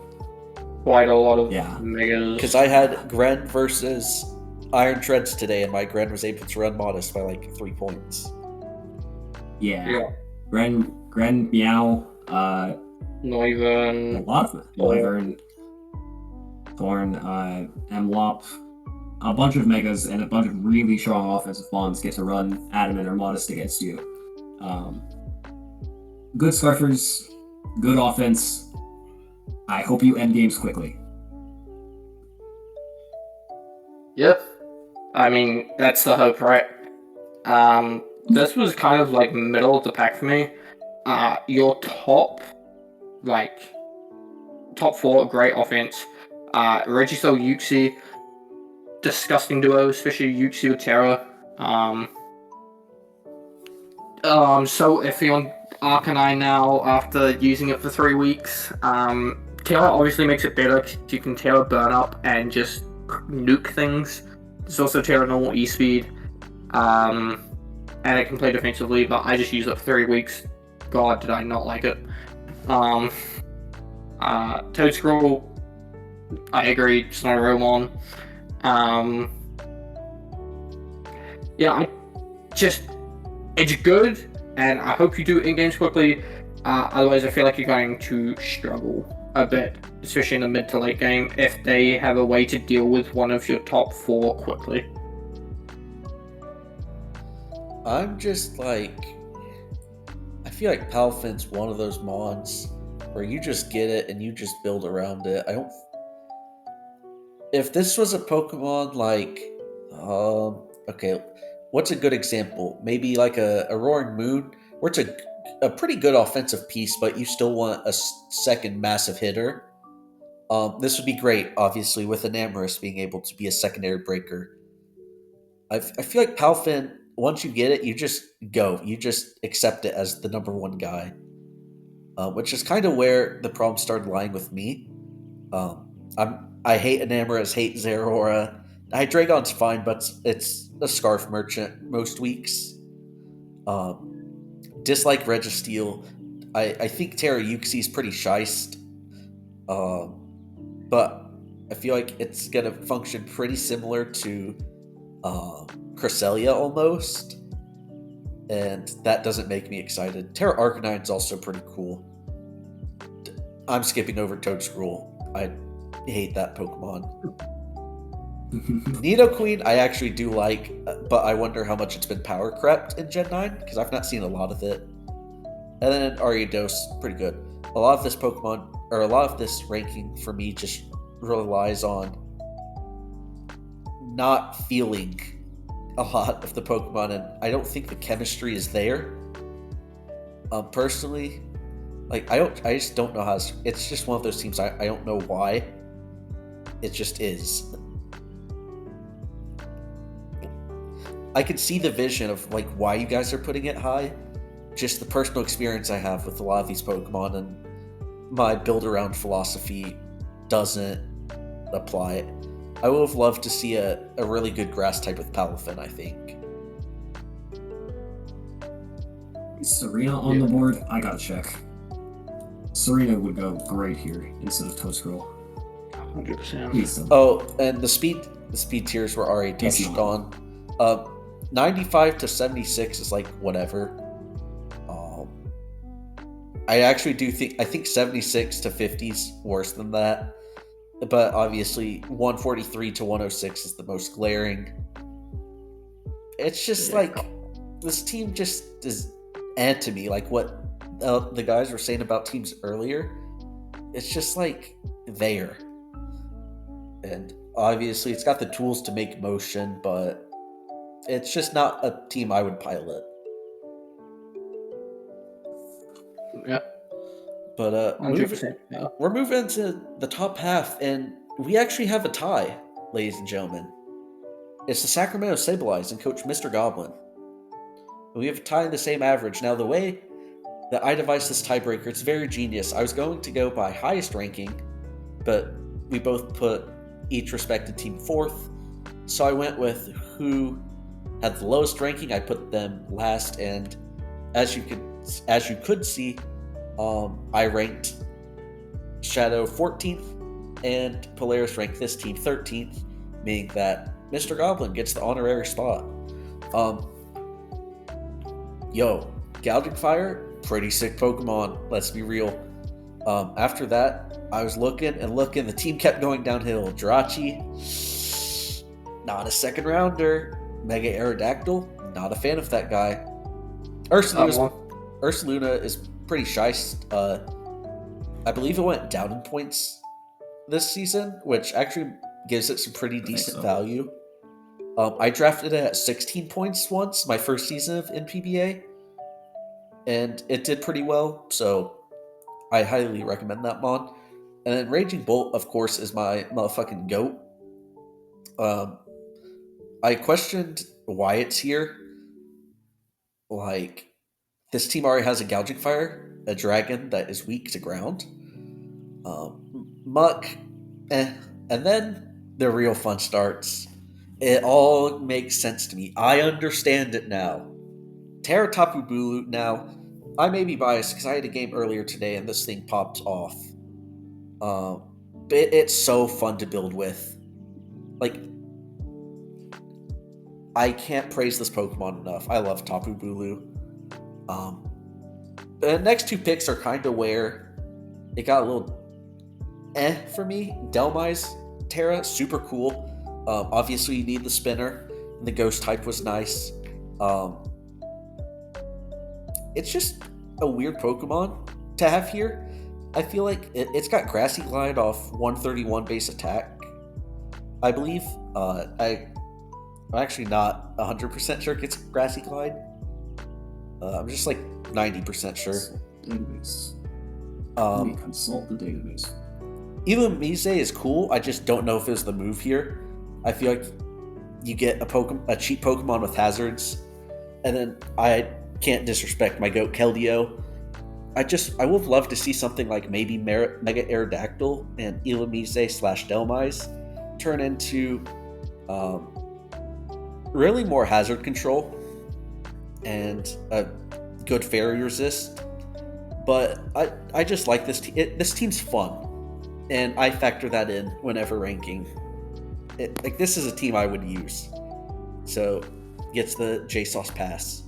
Quite a lot of Yeah. megas. Because I had Gren versus Iron Treads today, and my Gren was able to run modest by like 3 points. Yeah. Gren, Meow, Noivern. a lot of them. Noivern, Thorn, Mlop. A bunch of megas and a bunch of really strong offensive bonds get to run Adamant or Modest against you. Good Scarfers, good offense. I hope you end games quickly. Yep. I mean, that's the hope, right? This was kind of like middle of the pack for me. Your top 4, great offense. Regisaur, Uxie, disgusting duo, especially Uxie with Terra. So iffy on Arcanine now after using it for 3 weeks. Terra obviously makes it better because you can Terra burn up and just nuke things. There's also Terra normal E-speed. And it can play defensively, but I just used it for 3 weeks. God, did I not like it. Toadscroll, I agree, it's not a real one. It's good, and I hope you do it in games quickly. Otherwise, I feel like you're going to struggle a bit, especially in the mid to late game, if they have a way to deal with one of your top 4 quickly. I'm just like, I feel like Palfin's one of those mods where you just get it and you just build around it. If this was a Pokemon like, okay, what's a good example? Maybe like a Roaring Moon, where it's a pretty good offensive piece, but you still want a second massive hitter. This would be great, obviously, with Enamorous being able to be a secondary breaker. I feel like Palfin, once you get it, you just go. You just accept it as the number 1 guy, which is kind of where the problem started lying with me. I hate Enamorous, hate Zeraora. Hydreigon's fine, but it's a Scarf Merchant most weeks. Dislike Registeel. I think Terra Uxie's pretty shiced. But I feel like it's going to function pretty similar to Cresselia almost. And that doesn't make me excited. Terra Arcanine's also pretty cool. I'm skipping over Toadscroll. I hate that Pokemon. Nidoqueen I actually do like, but I wonder how much it's been power crept in Gen 9, because I've not seen a lot of it. And then Ariados, pretty good. A lot of this Pokemon, or a lot of this ranking for me just relies on not feeling a lot of the Pokemon, and I don't think the chemistry is there. Personally, like I just don't know how it's just one of those teams I don't know why It just is. I can see the vision of like why you guys are putting it high. Just the personal experience I have with a lot of these Pokemon and my build-around philosophy doesn't apply it. I would have loved to see a really good grass type with Palafin, I think. Serena on the board? I gotta check. Serena would go great here instead of Toadskrull. 100%. Oh, and the speed tiers were already touched on. 95 to 76 is like whatever. I actually do think 76 to 50 is worse than that. But obviously 143 to 106 is the most glaring. It's just like this team just is to me, like what the guys were saying about teams earlier. It's just like there. And obviously it's got the tools to make motion, but it's just not a team I would pilot. Yeah. But 100%. we're moving to the top half, and we actually have a tie, ladies and gentlemen. It's the Sacramento Sableyes and Coach Mr. Goblin. And we have a tie in the same average. Now, the way that I devised this tiebreaker, it's very genius. I was going to go by highest ranking, but we both put each respective team fourth. So I went with who had the lowest ranking. I put them last, and as you could see, I ranked Shadow 14th, and Polaris ranked this team 13th, meaning that Mr. Goblin gets the honorary spot. Gouging Fire, pretty sick Pokemon, let's be real. After that, I was looking, the team kept going downhill. Jirachi, not a second rounder. Mega Aerodactyl, not a fan of that guy. Ursaluna is pretty shiced. I believe it went down in points this season, which actually gives it some pretty decent value. I drafted it at 16 points once, my first season of NPBA, and it did pretty well, so I highly recommend that mod. And then Raging Bolt, of course, is my motherfucking GOAT. I questioned why it's here. Like, this team already has a Gouging Fire, a dragon that is weak to ground. Muck, and then the real fun starts. It all makes sense to me. I understand it now. Terra Tapu Bulu. Now, I may be biased because I had a game earlier today and this thing popped off. It's so fun to build with. Like, I can't praise this Pokemon enough. I love Tapu Bulu. The next two picks are kind of where it got a little for me. Delmise Terra, super cool. Obviously, you need the spinner. And the ghost type was nice. It's just a weird Pokemon to have here. I feel like it's got Grassy Glide off 131 base attack, I believe. I'm actually not 100% sure it gets Grassy Glide. I'm just like 90% sure. Database. Let me consult the database. Illumise is cool. I just don't know if it's the move here. I feel like you get a cheap Pokemon with hazards, and then I can't disrespect my GOAT Keldeo. I would love to see something like maybe Mega Aerodactyl and Illumise/Delmise turn into really more hazard control and a good fairy resist. But I just like this team. This team's fun, and I factor that in whenever ranking. This is a team I would use. So, gets the JSauce pass.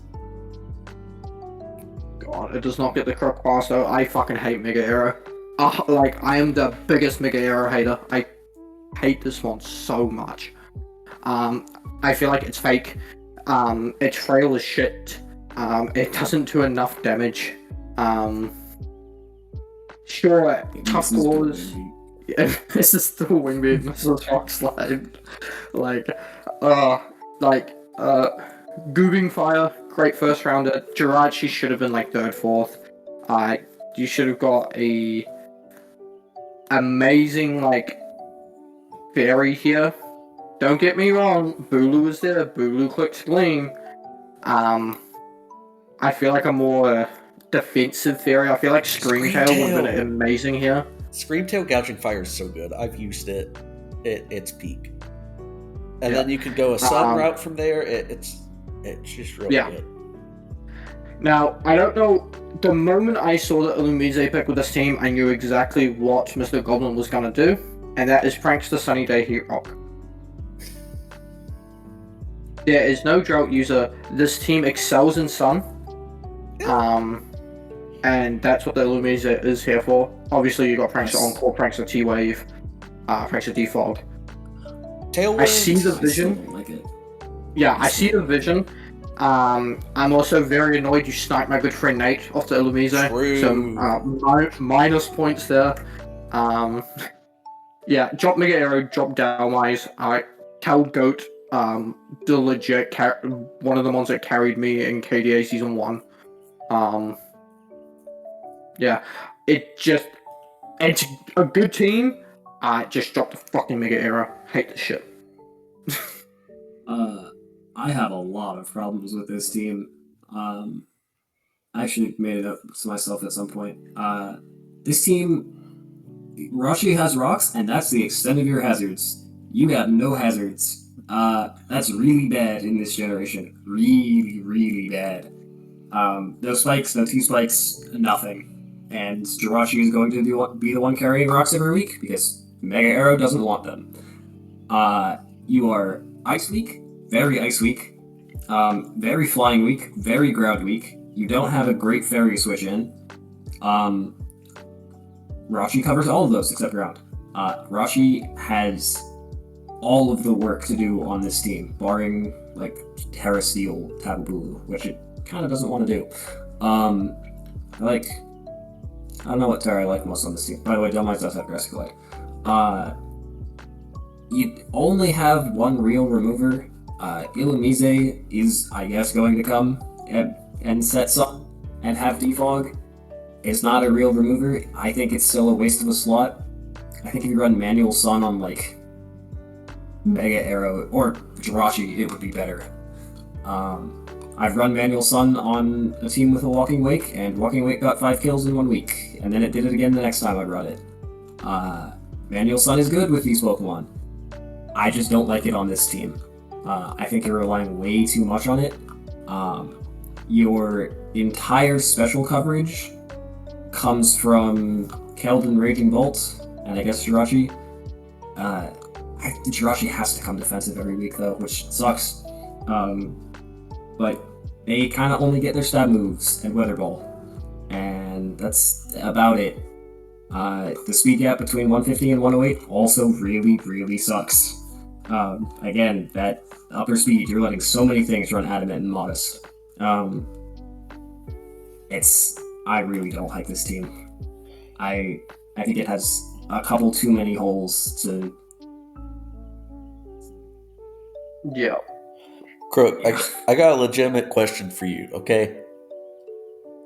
God, it does not get the Krook pass though. I fucking hate Mega Aero. I am the biggest Mega Aero hater. I hate this one so much. I feel like it's fake. It's frail as shit. It doesn't do enough damage. Sure, tough claws. Yeah, this is still wing beat. This is rock slide. Goobing Fire, great first rounder. Jirachi should have been like third, fourth. You should have got a amazing fairy here. Don't get me wrong, Bulu is there. Bulu clicks Gleam. I feel like a more defensive fairy. I feel like Screamtail would have been amazing here. Screamtail Gouging Fire is so good. I've used it. It's peak. And then you could go a sun route from there. It's just really good. Now, I don't know. The moment I saw the Illumise pick with this team, I knew exactly what Mr. Goblin was going to do, and that is Prankster Sunny Day Heat Rock. There is no drought user. This team excels in sun. And that's what the Illumise is here for. Obviously, you got Prankster Encore, Prankster T-Wave, Prankster Defog. Tailwind. I see the vision. I still don't like it. Yeah, I see the vision. I'm also very annoyed you sniped my good friend Nate off the Illumise. True. So minus points there. Yeah, drop Mega Arrow, drop Downwise. Cal Goat, the legit one of the ones that carried me in KDA Season 1. Yeah, it's a good team. Just drop the fucking Mega Arrow. Hate this shit. I have a lot of problems with this team. I actually made it up to myself at some point. This team, Rashi has rocks, and that's the extent of your hazards. You got no hazards. That's really bad in this generation. Really, really bad. No spikes, no T-spikes, nothing. And Jirachi is going to be the one carrying rocks every week, because Mega Arrow doesn't want them. You are Ice Weak, very Ice Weak, very Flying Weak, very Ground Weak. You don't have a great Fairy switch in. Rashi covers all of those except Ground. Rashi has all of the work to do on this team, barring, like, Terra Steel, Tabu Bulu, which it kind of doesn't want to do. I don't know what Terra I like most on this team. By the way, Delmice does have Aggressive Glide. You only have one real remover. Illumise is, I guess, going to come and set Sun and have Defog. It's not a real remover. I think it's still a waste of a slot. I think if you run Manual Sun on, like, Mega Arrow or Jirachi, it would be better. I've run Manual Sun on a team with a Walking Wake, and Walking Wake got 5 kills in 1 week, and then it did it again the next time I run it. Manual Sun is good with these Pokemon. I just don't like it on this team. I think you're relying way too much on it. Your entire special coverage comes from Keldon Raging Bolt, and I guess Jirachi. Jirachi has to come defensive every week, though, which sucks. But they kind of only get their stab moves and Weather Ball. And that's about it. The speed gap between 150 and 108 also really, really sucks. Again, that upper speed, you're letting so many things run Adamant and Modest. I really don't like this team. I think it has a couple too many holes to... Yeah. Krook, I got a legitimate question for you, okay?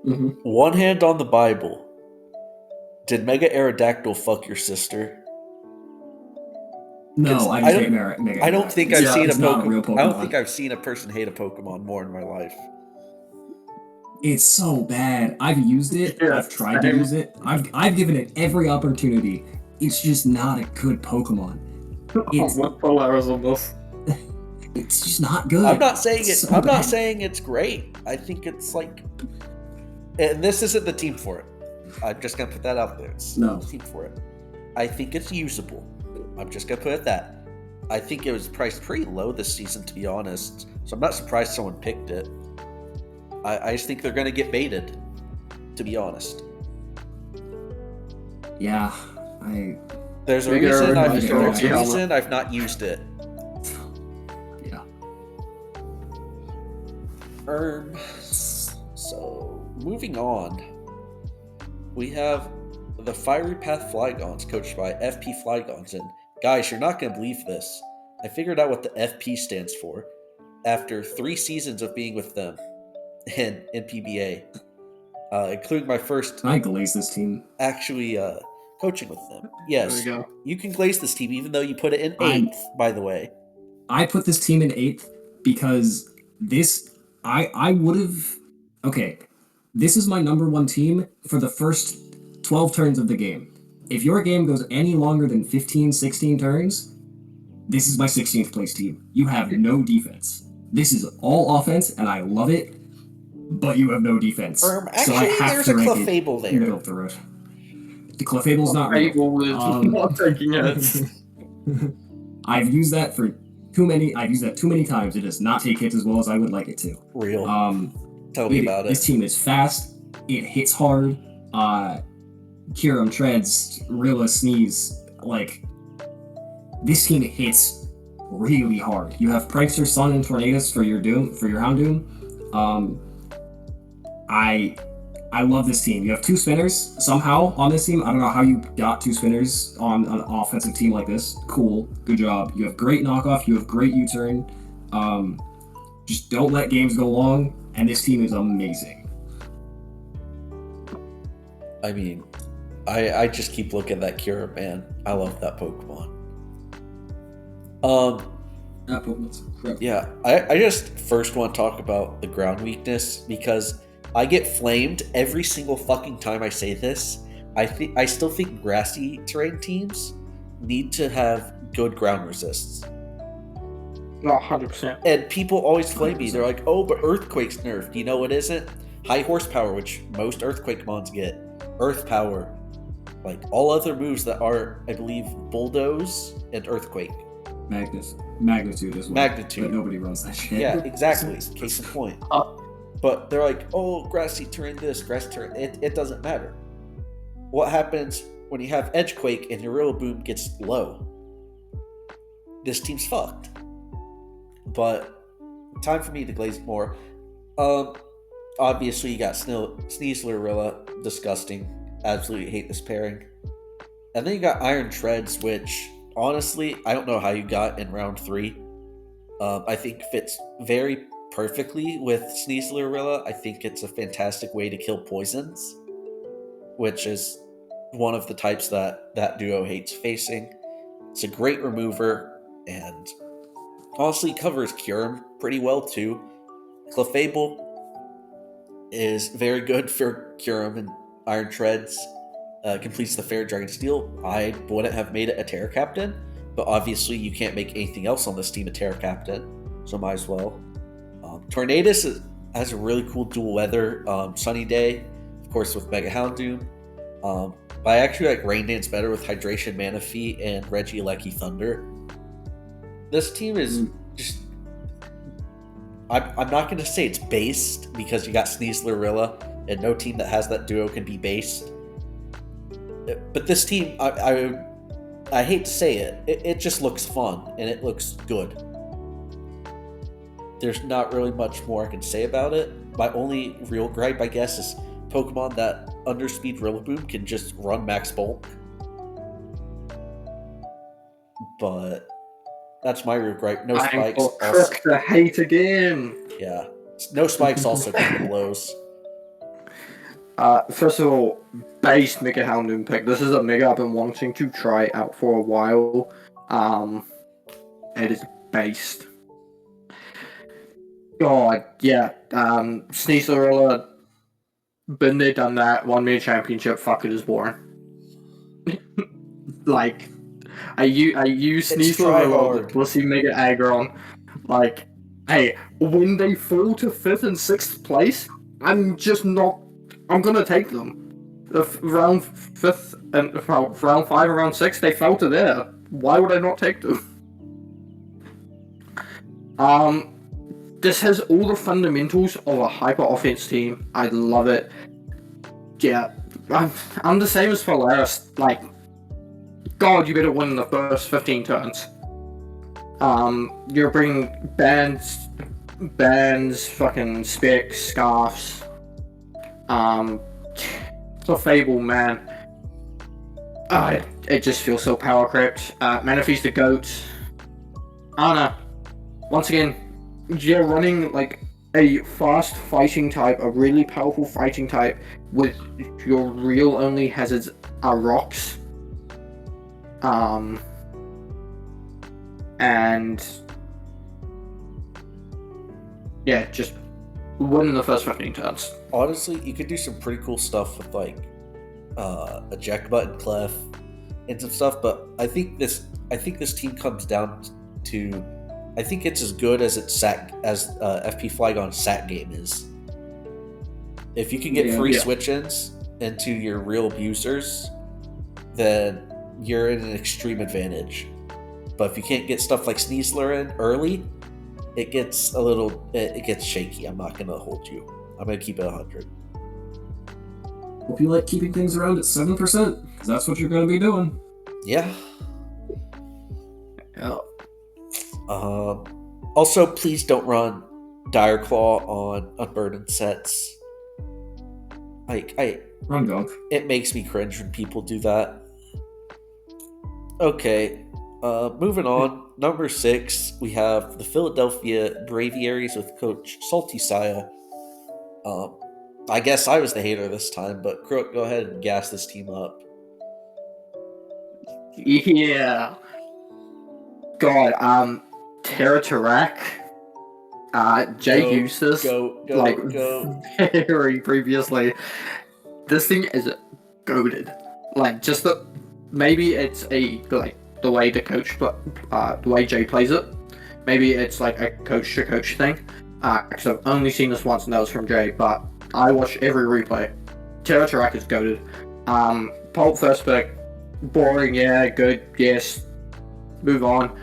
Mm-hmm. One hand on the Bible. Did Mega Aerodactyl fuck your sister? No, I just hate Mega. I don't think I've seen a Pokemon. I don't think I've seen a person hate a Pokemon more in my life. It's so bad. I've used it. Yeah, I've tried to use it. I've given it every opportunity. It's just not a good Pokemon. It's, What Polaris on this? it's just not good. I'm not saying It's it. so I'm bad. not saying it's great. I think it's like, and this isn't the team for it. I'm just gonna put that out there. It's No. not the team for it. I think it's usable. I'm just gonna put it that. I think it was priced pretty low this season, to be honest. So I'm not surprised someone picked it. I just think they're gonna get baited, to be honest. Yeah, There's a Bigger reason. and There's bigger. a reason I've not used it. yeah. So moving on, we have the Fiery Path Flygons, coached by FP Flygons, and guys, you're not gonna believe this. I figured out what the FP stands for after 3 seasons of being with them in NPBA, including my first I glaze this team. actually coaching with them. There Yes, we go. you can glaze this team, even though you put it in 8th, by the way. I put this team in 8th because I would have... Okay, this is my number 1 team for the first 12 turns of the game. If your game goes any longer than 15, 16 turns, this is my 16th place team. You have no defense. This is all offense, and I love it, but you have no defense. Actually, so I have there's to a rank Clefable it there. middle of the road. The Clefable's not real. Fable is not taking it. I've used that too many times. It does not take hits as well as I would like it to. Real. Tell me about it. This team is fast. It hits hard. Kyurem, Treads, Rilla, Sneeze. Like, this team hits really hard. You have Prankster, Sun, and Tornadus for your Houndoom. I love this team. You have 2 spinners somehow on this team. I don't know how you got 2 spinners on an offensive team like this. Cool. Good job. You have great knockoff. You have great U-turn. Just don't let games go long, and this team is amazing. I mean, I just keep looking at that Kyurem, man. I love that Pokemon. That Pokemon's incredible. Yeah, I just first want to talk about the ground weakness because I get flamed every single fucking time I say this. I still think grassy terrain teams need to have good ground resists. Not 100%. And people always flame me. They're like, oh, but Earthquake's nerfed. You know what isn't? High horsepower, which most Earthquake mons get. Earth power. Like, all other moves that are, I believe, Bulldoze and Earthquake. Magnitude as well. Magnitude. But nobody runs that shit. Yeah, exactly. Case in point. But they're like, oh, grassy terrain this, grassy terrain... It doesn't matter. What happens when you have Edgequake and your Rillaboom gets low? This team's fucked. But time for me to glaze more. Obviously, you got Sneasler, Rilla. Disgusting. Absolutely hate this pairing. And then you got Iron Treads, which, honestly, I don't know how you got in round 3. I think fits very perfectly with Sneasler, Rilla. I think it's a fantastic way to kill poisons, which is one of the types that duo hates facing. It's a great remover, and honestly covers Kyurem pretty well too. Clefable is very good for Kyurem and Iron Treads. Completes the Fair Dragon Steel. I wouldn't have made it a Terra Captain, but obviously you can't make anything else on this team a Terra Captain, so might as well. Tornadus has a really cool dual weather. Sunny Day, of course, with Mega Houndoom. But I actually like Rain Dance better with Hydration, Manaphy, and Regieleki Thunder. This team is just... I'm not going to say it's based, because you got Sneasler, Rilla, and no team that has that duo can be based. But this team, I hate to say it, it just looks fun, and it looks good. There's not really much more I can say about it. My only real gripe, I guess, is Pokemon that underspeed Rillaboom can just run max bulk. But that's my real gripe. No spikes. Krook to hate again. Yeah. No spikes also kind of blows. First of all, base Mega Houndoom pick. This is a Mega I've been wanting to try out for a while. It is based. God, yeah. Sneasler, been there, done that. Won me a championship. Fuck it, is boring. Like, I use Sneasler with Blissey Mega Aggron. Like, hey, when they fall to 5th and 6th place, I'm gonna take them. Round 5th and round 5 and round 6, they fell to there. Why would I not take them? This has all the fundamentals of a hyper offense team. I love it. Yeah, I'm the same as Polaris. Like, God, you better win the first 15 turns. You're bringing bands, fucking specs, scarfs. It's a Fable, man. It just feels so power crept. Manaphy's the GOAT. Anna, once again, you're running like a fast fighting type, a really powerful fighting type, with your real only hazards are rocks. And yeah, just win the first 15 turns. Honestly, you could do some pretty cool stuff with like a jack button clef and some stuff, but I think this team comes down to, I think it's as good as FP Flygon's SAT game is. If you can get free switch-ins into your real abusers, then you're in an extreme advantage. But if you can't get stuff like Sneasler in early, it gets shaky. I'm not gonna hold you. I'm gonna keep it 100. Hope you like keeping things around at 7%, because that's what you're gonna be doing. Yeah. Yeah. Also, please don't run Dire Claw on unburdened sets. Run Gunk. It makes me cringe when people do that. Okay, moving on. Number 6, we have the Philadelphia Braviaries with Coach Salty Saya. I guess I was the hater this time, but Krook, go ahead and gas this team up. Yeah. God, Terra Tarak, Jay Eustace, go. very previously. This thing is goated. Like, just maybe it's the way the coach, but the way Jay plays it. Maybe it's like a coach to coach thing. Because I've only seen this once, and that was from Jay. But I watch every replay. Terra Tarak is goated. Pulp first pick, boring. Yeah, good. Yes. Move on.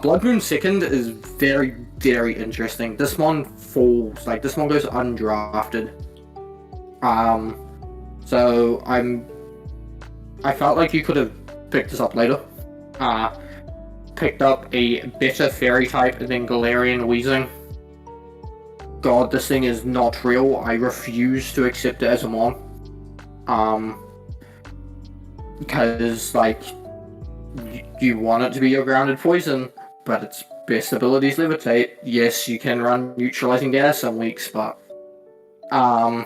Blood Moon second is very, very interesting. This one falls. Like, this one goes undrafted. So I felt like you could have picked this up later. Picked up a better fairy type than Galarian Wheezing. God, this thing is not real. I refuse to accept it as a mon. Because, like, you want it to be your grounded poison, but its best ability is Levitate. Yes, you can run Neutralizing Gas some weeks, but Ogerpon,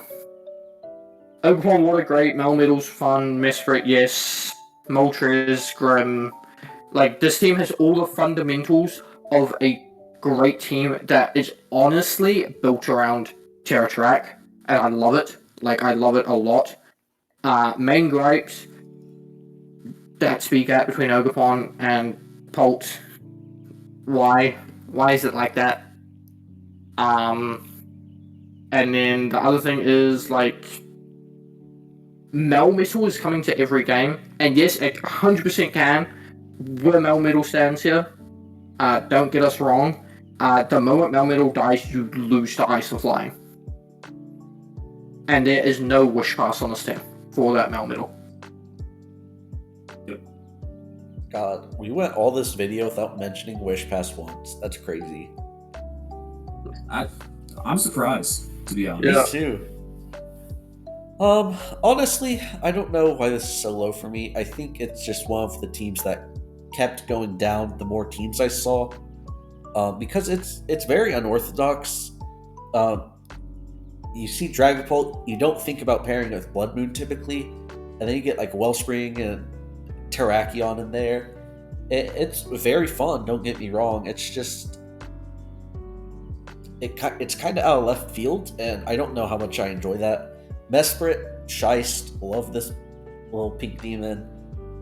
what a great Melmetal's fun, Mesprit, yes. Moltres, Grim. Like, this team has all the fundamentals of a great team that is honestly built around Terra Tarak, and I love it. Like, I love it a lot. Main gripes, that speed gap between Ogerpon and Pult. Why? Why is it like that? And then the other thing is, like, Melmetal is coming to every game, and yes, it 100% can, where Melmetal stands here. Don't get us wrong. The moment Melmetal dies, you lose to Ice and Flying. And there is no Wish Pass on this team for that Melmetal. God, we went all this video without mentioning Wish Pass once. That's crazy. I'm surprised, to be honest. Me too. Honestly, I don't know why this is so low for me. I think it's just one of the teams that kept going down the more teams I saw. Because it's very unorthodox. You see Dragapult, you don't think about pairing it with Blood Moon typically, and then you get like Wellspring and Terrakion in there. It's very fun, don't get me wrong. It's just it's kind of out of left field, and I don't know how much I enjoy that. Mesprit, Scheist, love this little pink demon.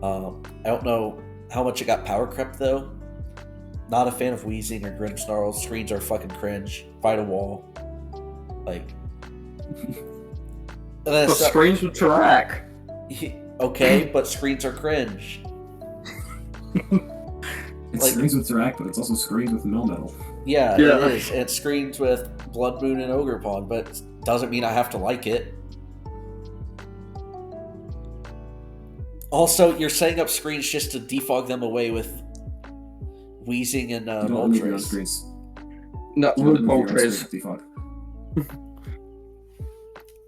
I don't know how much it got power crept though. Not a fan of Wheezing or Grimmsnarl. Screens are fucking cringe. Fight a wall. Like. But screens with Tarak. Okay, but screens are cringe. It's screens with Tarak, but it's also screens with Melmetal. Yeah, it is. And it's screens with Blood Moon and Ogerpon, but doesn't mean I have to like it. Also, you're setting up screens just to defog them away with Wheezing and Moltres. No, with Moltres.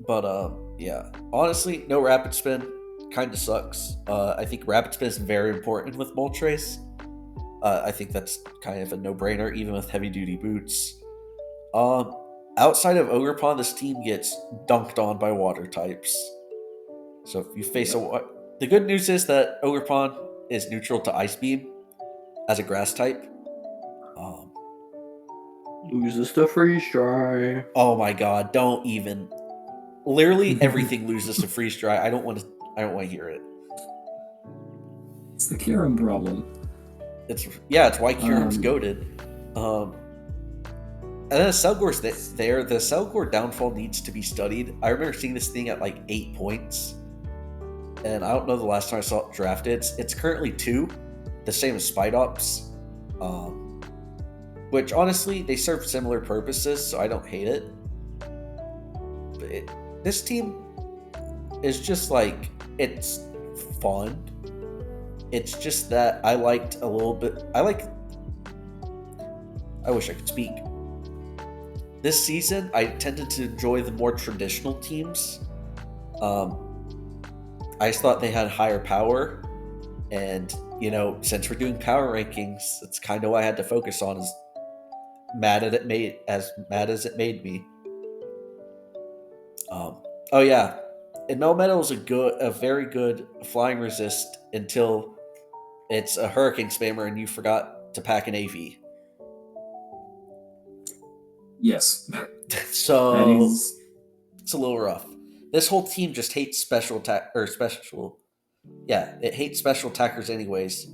But, yeah. Honestly, no Rapid Spin. Kind of sucks. I think Rapid Spin is very important with Moltres. I think that's kind of a no-brainer, even with heavy-duty boots. Outside of Ogerpon, this team gets dunked on by water types. So if you face the good news is that Ogerpon is neutral to Ice Beam as a grass type. Loses to Freeze Dry. Oh my god! Don't even. Literally everything loses to Freeze Dry. I don't want to hear it. It's the Kyurem problem. It's why Kyurem's goated. And then Selgor's there. The Selgor downfall needs to be studied. I remember seeing this thing at like 8 points, and I don't know the last time I saw it drafted. It's currently 2, the same as Spidops. Which honestly, they serve similar purposes, so I don't hate it. But this team is just like, it's fun. It's just that I liked a little bit. I wish I could speak. This season, I tended to enjoy the more traditional teams. I just thought they had higher power, and since we're doing power rankings, it's kind of what I had to focus on. As mad as it made me. Oh yeah, and Melmetal is a very good flying resist until it's a hurricane spammer and you forgot to pack an AV. Yes. So it's a little rough. This whole team just hates special attack it hates special attackers anyways.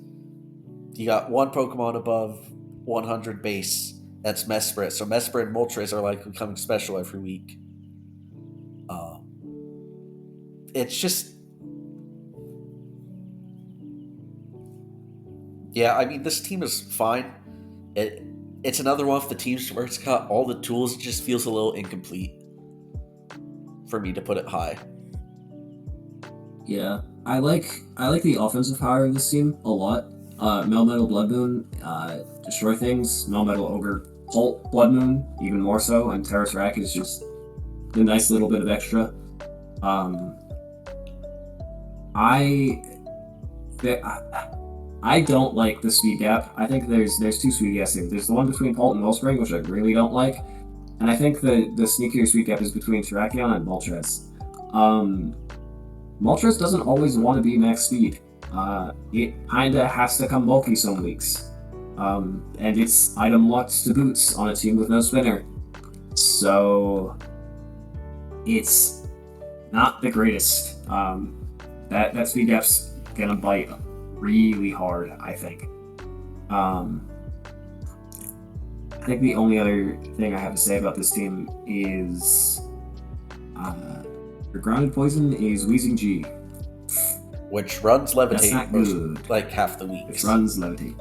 You got one Pokemon above 100 base. That's Mesprit. So Mesprit and Moltres are like becoming special every week. It's just... Yeah, I mean, this team is fine. It's another one of the teams where it's got all the tools. It just feels a little incomplete for me to put it high. Yeah, I like the offensive power of this team a lot. Melmetal Blood Moon, destroy things. Melmetal Ogre Pult Blood Moon, even more so. And Terrace Rack is just a nice little bit of extra. I don't like the speed gap. I think there's 2 speed gaps here. There's the one between Pult and Wellspring, which I really don't like. And I think the sneakier speed gap is between Terrakion and Moltres. Moltres doesn't always want to be max speed. It kinda has to come bulky some weeks. And it's item locked to boots on a team with no spinner. So it's not the greatest. That speed gap's gonna bite really hard, I think. I think the only other thing I have to say about this team is your grounded poison is Wheezing G. Which runs Levitate not most, good. like half the week. Which runs Levitate.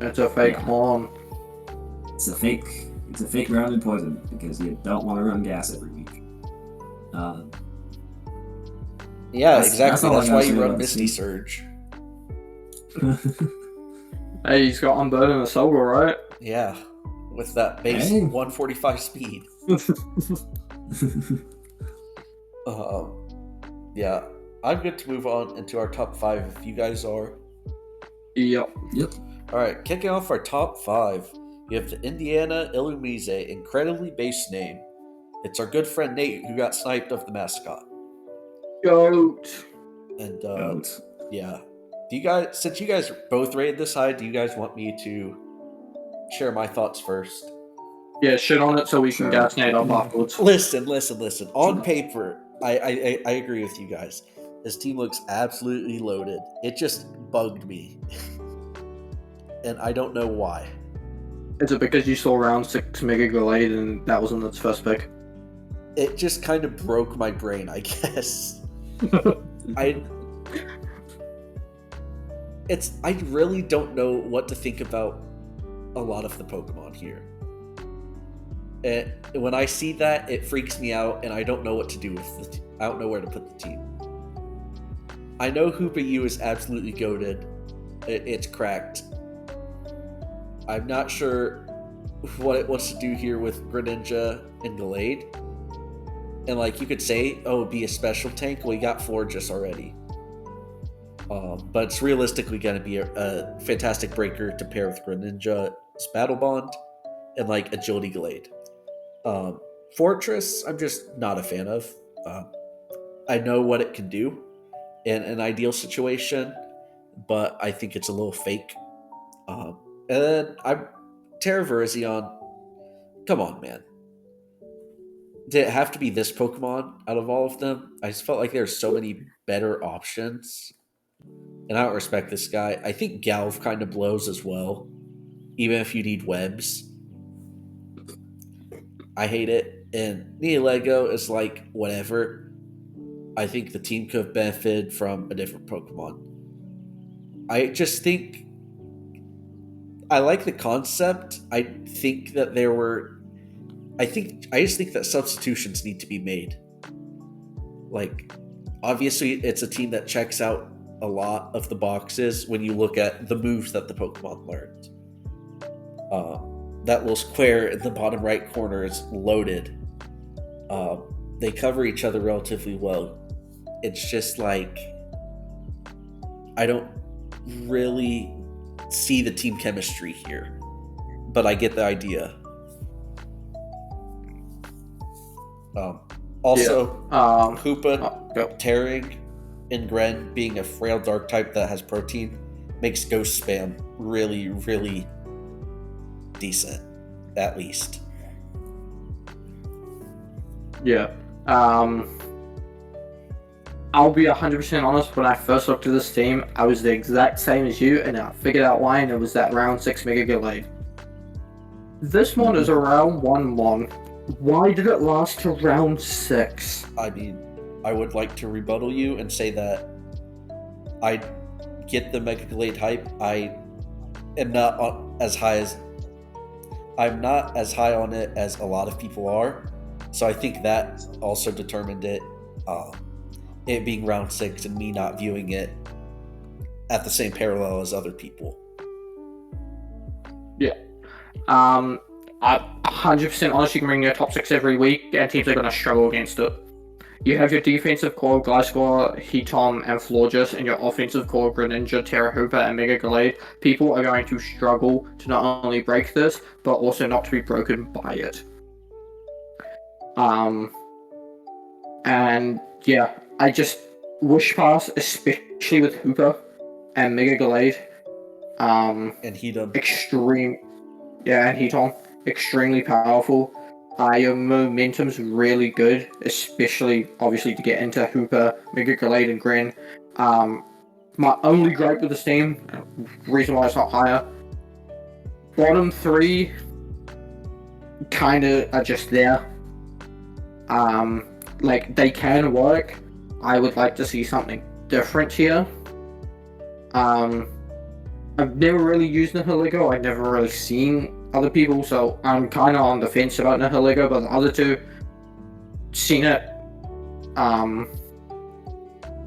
It's a fake horn. It's a fake grounded poison because you don't want to run gas every week. Yeah, exactly. That's why you run about Misty Surge. Hey, he's got Unburden and a Solgar, right? Yeah, with that base 145 speed. Yeah, I'm good to move on into our top 5 if you guys are. Yep. Alright, kicking off our top 5, we have the Indiana Illumise, incredibly base name. It's our good friend Nate who got sniped of the mascot. Goat. And Goat. Yeah. Do you guys, since you guys both rated this high, do you guys want me to share my thoughts first? Yeah, shit on it so we can gas Nate up afterwards. Listen. On paper, I agree with you guys. This team looks absolutely loaded. It just bugged me. And I don't know why. Is it because you saw round 6 Mega Gallade and that wasn't its first pick? It just kind of broke my brain, I guess. I really don't know what to think about a lot of the Pokemon here. When I see that, it freaks me out, and I don't know what to do with I don't know where to put the team. I know Hoopa U is absolutely goated. It's cracked. I'm not sure what it wants to do here with Greninja and Gallade. And you could say, oh, be a special tank. Well, you got Florges already. But it's realistically going to be a fantastic breaker to pair with Greninja's Battle Bond and Agility Gallade. Fortress, I'm just not a fan of. I know what it can do in an ideal situation, but I think it's a little fake. And then Terra Virizion. Come on, man. Did it have to be this Pokemon out of all of them? I just felt like there's so many better options. And I don't respect this guy. I think Galv kind of blows as well. Even if you need webs. I hate it. And Nihilego is like, whatever. I think the team could have benefited from a different Pokemon. I just think... I like the concept. I think that there were... I just think that substitutions need to be made. Like, obviously, it's a team that checks out a lot of the boxes when you look at the moves that the Pokemon learned. That little square in the bottom right corner is loaded. They cover each other relatively well. It's just like, I don't really see the team chemistry here, but I get the idea. Hoopa, Tearing, and Gren being a frail dark type that has protein makes Ghost Spam really, really decent, at least. Yeah. I'll be 100% honest, when I first looked at this team, I was the exact same as you, and I figured out why, and it was that round 6 Mega Gallade. This one is a round 1 long. Why did it last to round 6? I mean, I would like to rebuttal you and say that I get the Mega Gallade hype. I am not as high on it as a lot of people are. So I think that also determined it. It being round 6 and me not viewing it at the same parallel as other people. Yeah. I'm 100% honest, you can bring your top 6 every week, and teams are going to struggle against it. You have your defensive core, Gliscor, Heatom, and Florges, and your offensive core, Greninja, Terra Hoopa, and Mega Gallade. People are going to struggle to not only break this, but also not to be broken by it. And yeah, I just Wish Pass, especially with Hoopa and Mega Gallade. And Heatom. And Heatom. Extremely powerful. Your momentum's really good, especially obviously to get into Hoopa, Mega Gallade, and Gren. My only gripe with this team, reason why it's not higher, bottom 3 kind of are just there. Like, they can work. I would like to see something different here. I've never really used Nihilego. I've never really seen other people, so I'm kind of on the fence about Nihilego, but the other two, seen it.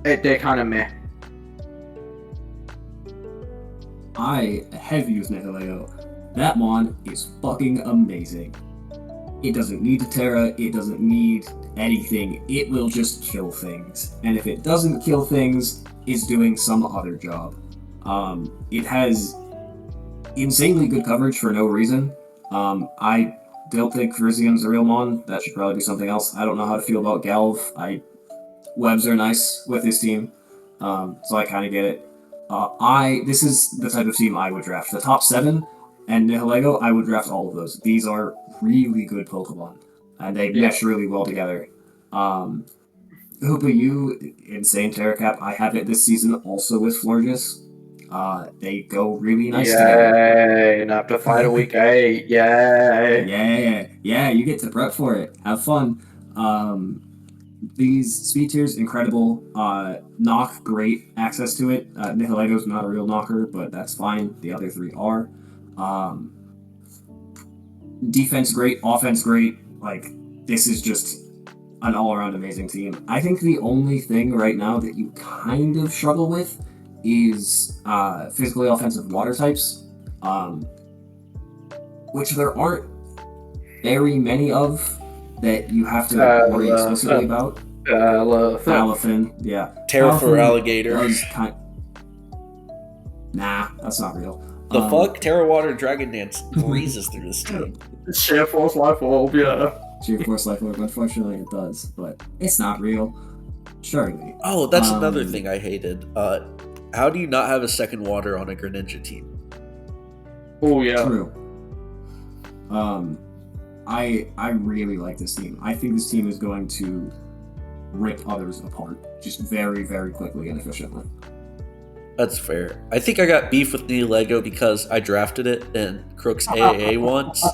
They're kind of meh. I have used Nihilego. That mon is fucking amazing. It doesn't need to Terra, it doesn't need anything, it will just kill things. And if it doesn't kill things, it's doing some other job. It has insanely good coverage for no reason. I don't think Virizium's a real mon, that should probably be something else. I don't know how to feel about Galv. Webs are nice with this team, so I kind of get it. This is the type of team I would draft. The top 7 and Nihilego, I would draft all of those. These are really good Pokemon, and they mesh really well together. Hoopa U, insane Terracap. I have it this season also with Florges. They go really nice together. Yay, not to fight a week 8. Yay. Yeah, you get to prep for it. Have fun. These speed tiers, incredible. Knock, great access to it. Nihilego's not a real knocker, but that's fine. The other 3 are. Defense great, offense great. Like, this is just an all-around amazing team. I think the only thing right now that you kind of struggle with is physically offensive water types, which there aren't very many of that you have to worry explicitly about. Falafin, yeah. Terra for alligator. Nah, that's not real. The fuck? Terra Water Dragon Dance breezes through this team. Sheer Force Life Orb, yeah. Sheer Force Life Orb, unfortunately it does, but it's not real. Surely. Oh, that's another thing I hated. how do you not have a second water on a Greninja team? Oh yeah. True. I really like this team. I think this team is going to rip others apart just very, very quickly and efficiently. That's fair. I think I got beef with New Lego because I drafted it in Krook's AAA once,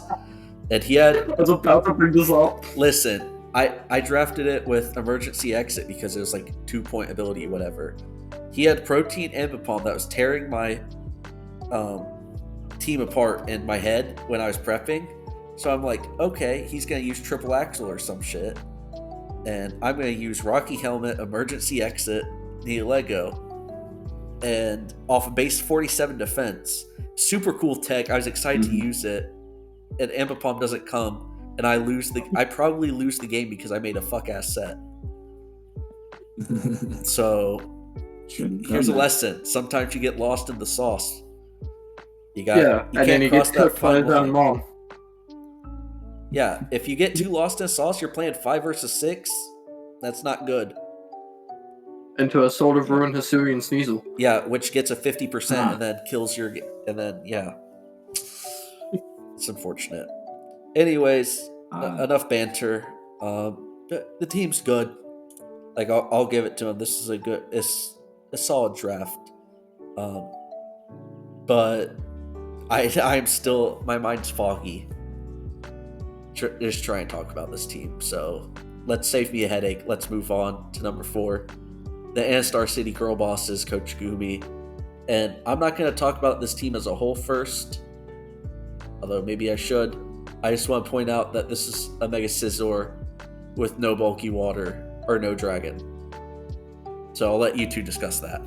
and he had. I was about to bring this up. Listen, I drafted it with emergency exit because it was like 2-point ability, whatever. He had Protein Ambipom that was tearing my team apart in my head when I was prepping. So I'm like, okay, he's gonna use triple axle or some shit, and I'm gonna use Rocky Helmet, emergency exit, New Lego. And off of base 47 defense, super cool tech. I was excited to use it, and Ambipom doesn't come, and I probably lose the game because I made a fuck ass set. So here's a lesson: sometimes you get lost in the sauce. You can't cross that fine line. Yeah, if you get too lost in sauce, you're playing 5 versus 6. That's not good. Into a Sword of Ruin Hisuian Sneasel. Yeah, which gets a 50% and then kills your... And then, yeah. It's unfortunate. Anyways, enough banter. The team's good. Like, I'll give it to him. This is a solid draft. But I'm still... My mind's foggy. Just try and talk about this team. So, let's save me a headache. Let's move on to number 4. The Anstar City Girl Boss is Coach Gooby. And I'm not going to talk about this team as a whole first, although maybe I should. I just want to point out that this is a Mega Scizor with no bulky water or no dragon. So I'll let you two discuss that.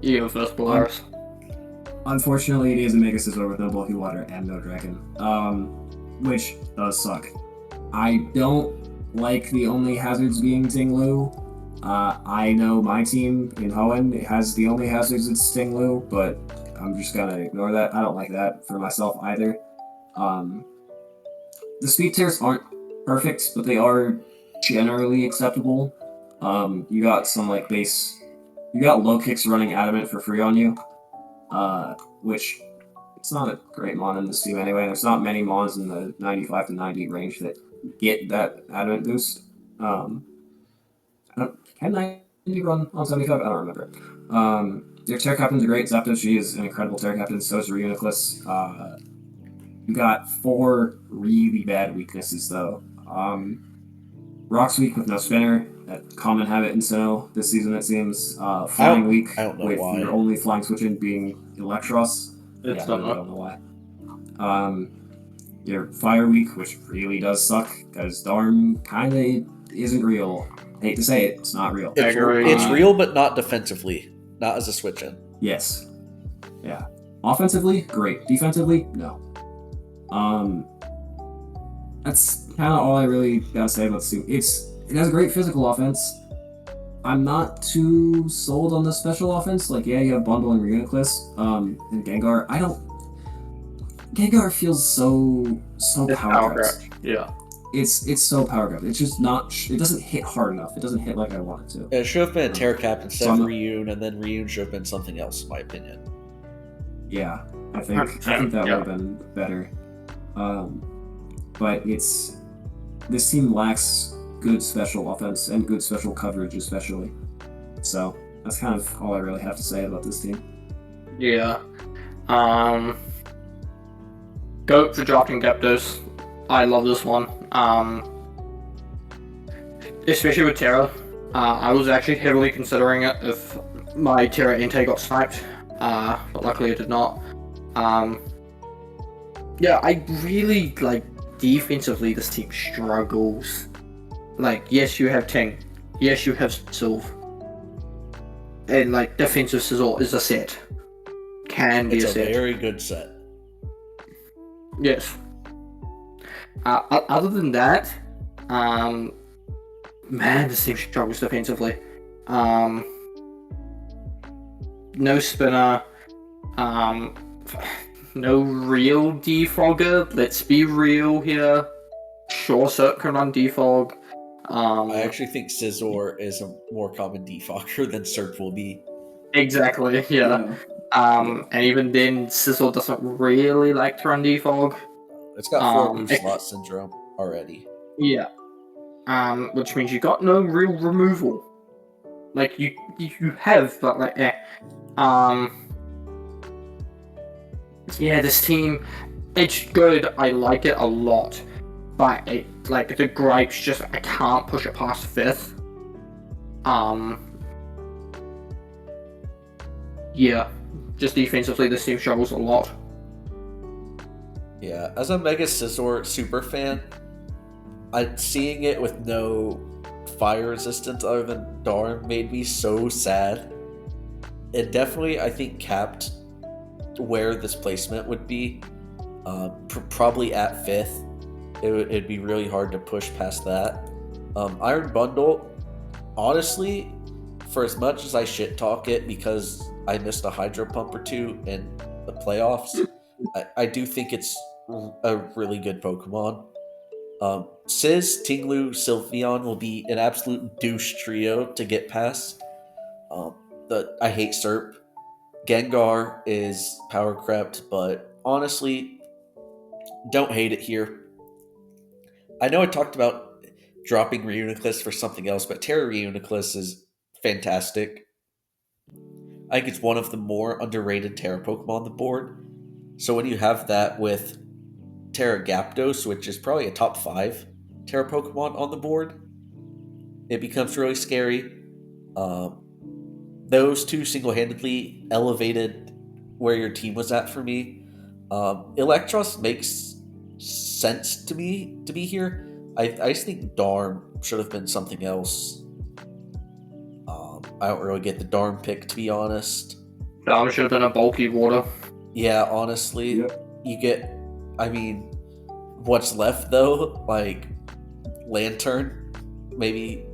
You go first, Polaris. Unfortunately, it is a Mega Scizor with no bulky water and no dragon, which does suck. I don't like the only hazards being Ting-Lu. I know my team in Hoenn has the only hazards it's Ting-Lu, but I'm just gonna ignore that. I don't like that for myself either. The speed tears aren't perfect, but they are generally acceptable. You got some you got low kicks running Adamant for free on you, which it's not a great mon in this team anyway. There's not many mons in the 95 to 90 range that get that Adamant boost. Can 90 run on 75? I don't remember. Your Terra Captain's are great. Zapdos, she is an incredible Terra Captain. So is Reuniclus. You got 4 really bad weaknesses, though. Rock's weak with no spinner. That common habit in Sinnoh this season, it seems. Flying weak with why. Your only flying switch-in being Electros. I don't know why. Your Fire weak, which really does suck, because Darm kinda isn't real. Hate to say it, it's not real. It's real, but not defensively. Not as a switch-in. Yes. Yeah. Offensively, great. Defensively, no. That's kind of all I really gotta say about this team. It has a great physical offense. I'm not too sold on the special offense. Like, yeah, you have Bundle and Reuniclus, and Gengar. Gengar feels so power grabbed. Yeah. It's so power grabbed. It's just not. It doesn't hit hard enough. It doesn't hit like I want it to. It should have been a Terra Cap instead of Reun, and then Reun should have been something else, in my opinion. Yeah, I think that would have been better. But this team lacks good special offense and good special coverage, especially. So that's kind of all I really have to say about this team. Yeah. Goat for drafting Deptos. I love this one. Especially with Terra. I was actually heavily considering it if my Terra Entei got sniped, but luckily it did not. Yeah, I really like defensively this team struggles. Like, yes, you have Ting, yes, you have Sylve, and like defensive Scizor is a set. Can be a set. It's a very good set. Yes. Other than that, man, this team struggles defensively. No spinner, no real defogger. Let's be real here. Sure, Cert can run defog. I actually think Scizor is a more common defogger than Serp will be. Exactly, yeah. And even then, Sizzle doesn't really like to run defog. It's got 4 move slot syndrome already. Yeah. Which means you got no real removal. Like you have, but like yeah, this team, it's good. I like it a lot, but the gripes just I can't push it past 5th. Yeah, just defensively, this team struggles a lot. Yeah, as a Mega Scizor super fan, seeing it with no fire resistance other than Darn made me so sad. It definitely, I think, capped where this placement would be. Probably at 5th. It'd be really hard to push past that. Iron Bundle, honestly, for as much as I shit talk it because I missed a Hydro Pump or 2 in the playoffs, I do think it's a really good Pokemon. Sizz, Tinglu, Sylveon will be an absolute douche trio to get past. I hate Serp. Gengar is power crept, but honestly, don't hate it here. I know I talked about dropping Reuniclus for something else, but Terra Reuniclus is fantastic. I think it's one of the more underrated Terra Pokemon on the board. So when you have that with Terra Gyapdos, which is probably a top 5 Terra Pokemon on the board, it becomes really scary. Those 2 single-handedly elevated where your team was at for me. Electros makes sense to me to be here. I just think Darm should have been something else. I don't really get the Darm pick, to be honest. Darm should have been a bulky water. Yeah, honestly. Yep. You get, I mean, what's left though? Like, Lantern? Maybe.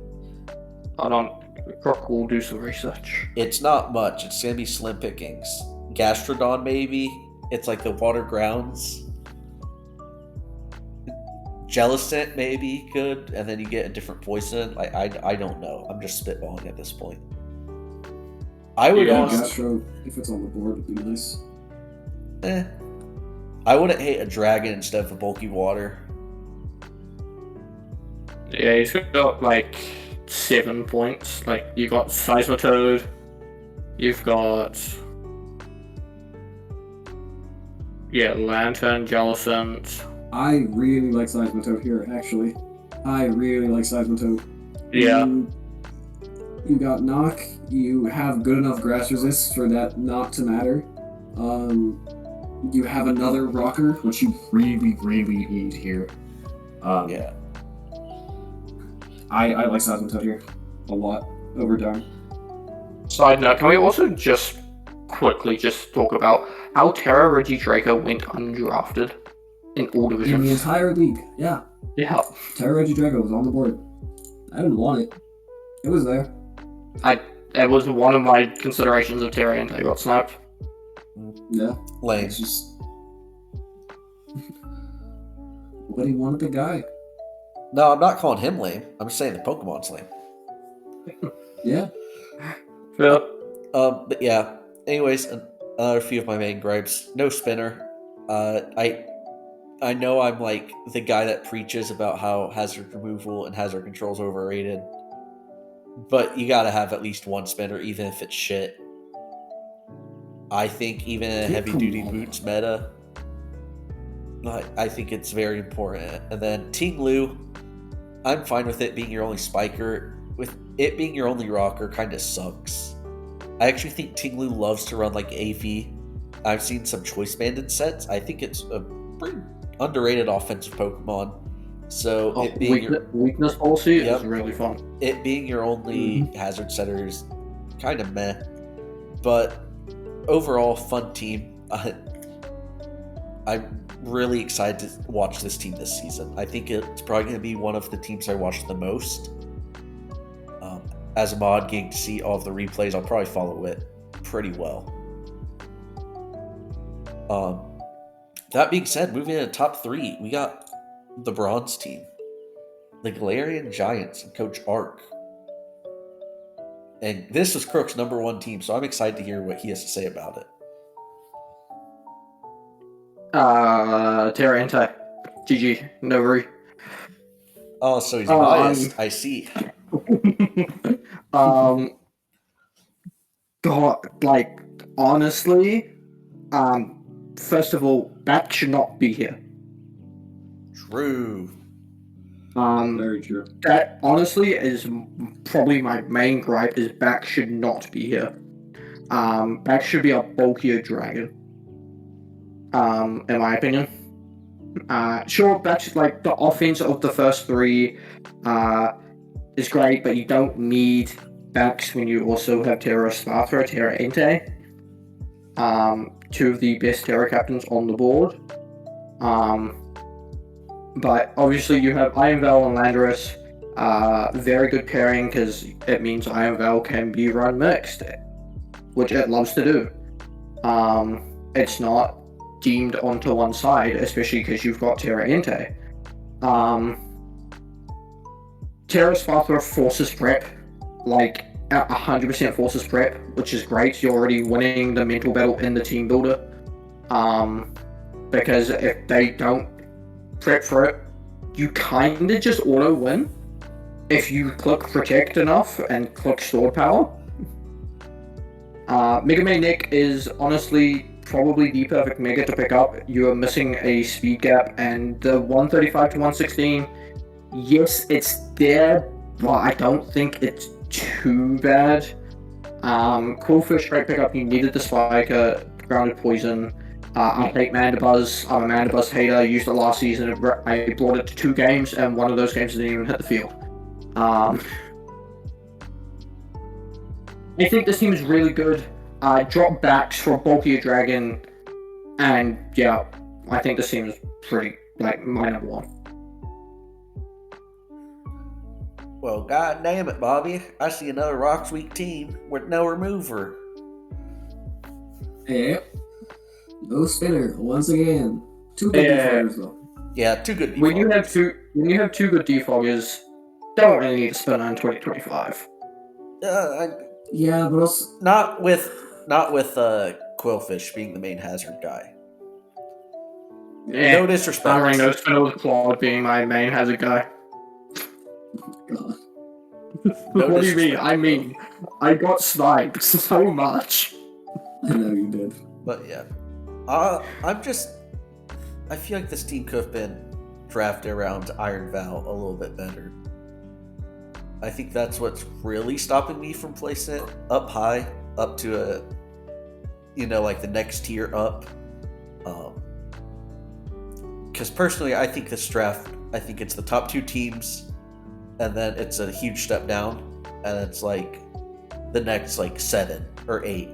Krook will do some research. It's not much. It's going to be slim pickings. Gastrodon, maybe. It's like the water grounds. Jellicent, maybe, good. And then you get a different poison. I don't know. I'm just spitballing at this point. I would Gastro, if it's on the board, would be nice. I wouldn't hate a dragon instead of a bulky water. Yeah, he's got like 7 points. Like, you got Seismitoad, you've got Lantern, Jellicent. I really like Seismitoad here, actually. I really like Seismitoad. Yeah. You got Knock, you have good enough grass resist for that not to matter. You have another rocker, which you really, really need here. Yeah. I like Seismitoad here a lot over Darm. Side note, can we also just quickly talk about how Terra Regidrago went undrafted in all divisions? In the entire league, yeah. Yeah. Terra Regidrago was on the board. I didn't want it. It was there. It was one of my considerations of Terra until I got sniped. Yeah. Lame. It's just... But he wanted the guy. No, I'm not calling him lame. I'm just saying the Pokemon's lame. Yeah. Yeah. But yeah. Anyways, another few of my main gripes. No spinner. I know I'm like the guy that preaches about how hazard removal and hazard control is overrated. But you gotta have at least one spinner, even if it's shit. I think even in a heavy-duty boots meta, I think it's very important. And then Tinglu, I'm fine with it being your only spiker. With it being your only rocker, kind of sucks. I actually think Tinglu loves to run like AV. I've seen some choice banded sets. I think it's a pretty underrated offensive Pokemon. So it being weakness policy is really fun. It being your only hazard setter is kind of meh. But overall, fun team. I'm really excited to watch this team this season. I think it's probably going to be one of the teams I watch the most. As a mod, getting to see all of the replays, I'll probably follow it pretty well. That being said, moving into top 3, we got the bronze team. the Galarian Giants and Coach Ark. And this is Krook's #1 team, so I'm excited to hear what he has to say about it. Terra Entei. GG. No worry. Oh, so he's biased. I see. God, like, honestly, first of all, Back should not be here. True. Very true. That honestly is probably my main gripe, is Back should not be here. Back should be a bulkier dragon. In my opinion. Sure, Back's like the offense of the first three is great, but you don't need Backs when you also have Terra Sparta, Terra Entei. Two of the best Terra captains on the board. But obviously you have Iron Val and Landorus. Very good pairing because it means Iron Val can be run mixed, which it loves to do. It's not deemed onto one side, especially because you've got Terra Entei. Terra Sparta forces prep, like 100% forces prep, which is great. You're already winning the mental battle in the team builder. Because if they don't prep for it, you kinda just auto win if you click protect enough and click sword power. Mega Man Nick is honestly probably the perfect mega to pick up. You are missing a speed gap, and the 135 to 116, yes, it's there, but I don't think it's too bad. Quillfish, great pickup. You needed the Spiker, Grounded Poison. I hate Mandibuzz. I'm a Mandibuzz hater. I used it last season. I brought it to 2 games, and one of those games didn't even hit the field. I think this team is really good. Drop Backs for a bulkier dragon, and yeah, I think this team is pretty, like, my #1. Well, god damn it, Bobby. I see another Rocks Week team with no remover. Yeah. No spinner once again. 2 good defoggers though. Yeah, 2 good defoggers. When you have two good defoggers, don't really need to spin on 2025. Yeah, but also Not with Quillfish being the main hazard guy. No disrespect. I already know spin with Claude being my main hazard guy. God. No What do you mean? disrespect, I mean, I got sniped so much. I know you did. But yeah. I feel like this team could have been drafted around Iron Val a little bit better. I think that's what's really stopping me from placing it up high, up to like the next tier up. Because personally, I think this draft, I think it's the top 2 teams, and then it's a huge step down, and it's like the next 7 or 8.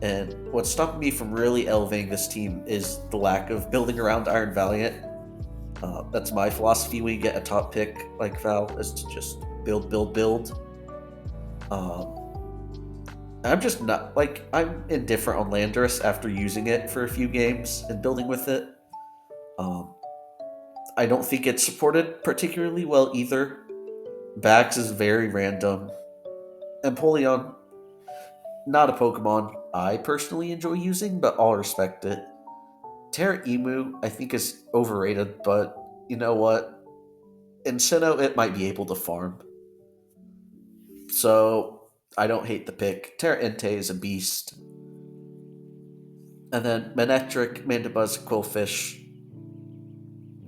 And what's stopping me from really elevating this team is the lack of building around Iron Valiant. That's my philosophy when you get a top pick like Val, is to just build. I'm just not, I'm indifferent on Landorus after using it for a few games and building with it. I don't think it's supported particularly well either. Bax is very random. Empoleon, not a Pokemon I personally enjoy using, but I'll respect it. Terra Emu, I think, is overrated, but you know what? In Sinnoh, it might be able to farm. So, I don't hate the pick. Terra Entei is a beast. And then Manectric, Mandibuzz, Quillfish,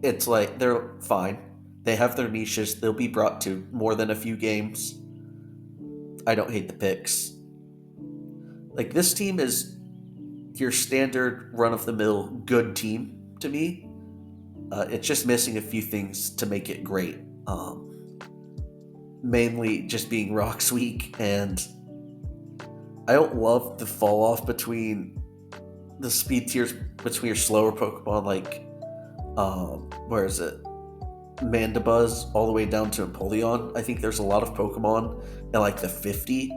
it's like, they're fine. They have their niches. They'll be brought to more than a few games. I don't hate the picks. Like, this team is your standard run-of-the-mill good team to me. It's just missing a few things to make it great. Mainly just being Rocks Week, and I don't love the fall off between the speed tiers between your slower Pokemon, like where is it? Mandibuzz all the way down to Empoleon. I think there's a lot of Pokemon in like the 50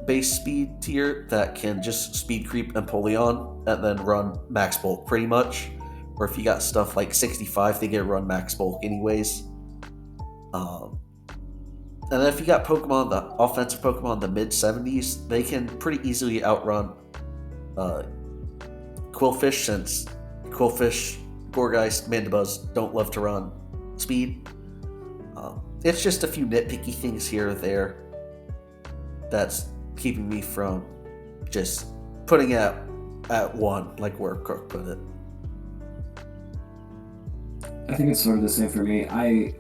base speed tier that can just speed creep Empoleon and then run max bulk pretty much. Or if you got stuff like 65, they get run max bulk anyways. And then if you got Pokemon, the offensive Pokemon in the mid-70s, they can pretty easily outrun Quillfish, since Quillfish, Gourgeist, Mandibuzz don't love to run speed. It's just a few nitpicky things here or there that's keeping me from just putting it at 1, like where Krook put it. I think it's sort of the same for me. I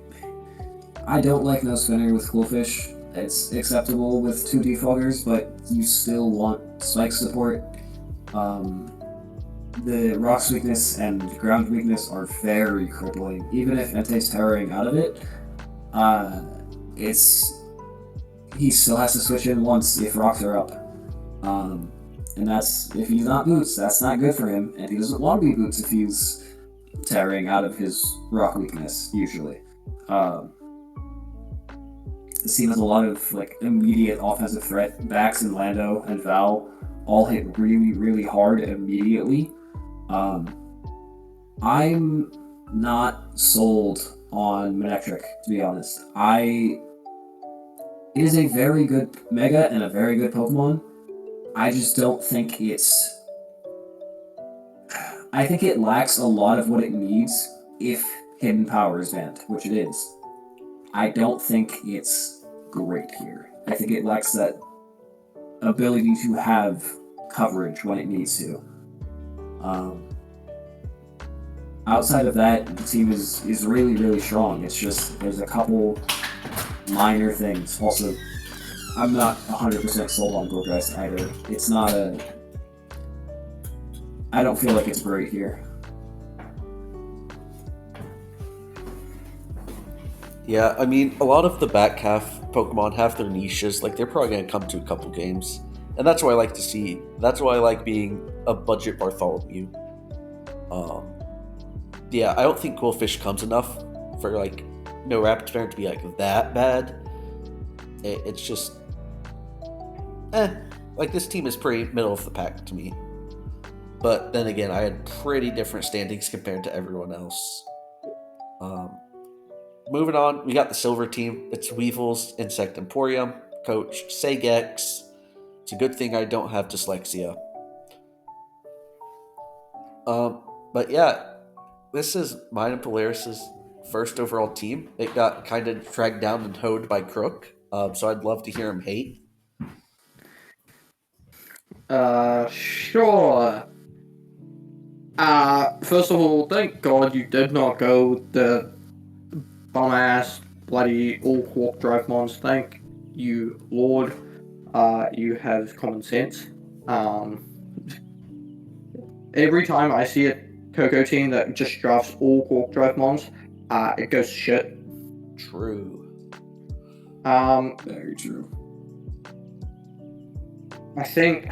don't like no spinner with Quillfish. It's acceptable with 2 defoggers, but you still want spike support. The Rock's weakness and ground weakness are very crippling. Even if Entei's powering out of it, he still has to switch in once if Rocks are up. And that's, if he's not Boots, that's not good for him, and he doesn't want to be Boots if he's tearing out of his Rock weakness, usually. This team has a lot of immediate offensive threat. Bax and Lando and Val all hit really, really hard immediately. I'm not sold on Manectric, to be honest. It is a very good Mega and a very good Pokemon. I just don't think I think it lacks a lot of what it needs if Hidden Power is banned, which it is. I don't think it's great here. I think it lacks that ability to have coverage when it needs to. Outside of that, the team is really, really strong. It's just, there's a couple minor things. Also, I'm not 100% sold on Gourgeist either. It's not I don't feel like it's great here. Yeah, I mean, a lot of the back half Pokemon have their niches. They're probably going to come to a couple games. And that's what I like to see. That's why I like being a budget Bartholomew. Yeah, I don't think Quillfish comes enough for, no Rapid Parent to be, that bad. It's just... this team is pretty middle of the pack to me. But then again, I had pretty different standings compared to everyone else. Moving on, we got the silver team. It's Weevils, Insect Emporium, Coach Sagex. It's a good thing I don't have dyslexia. But yeah, this is mine and Polaris' first overall team. It got kind of dragged down and hoed by Krook, so I'd love to hear him hate. Sure. First of all, thank God you did not go with the bum-ass, bloody all-quark drive mons. Thank you, Lord. You have common sense. Every time I see a Coco team that just drafts all quark drive mons, it goes to shit. True. Very true. I think,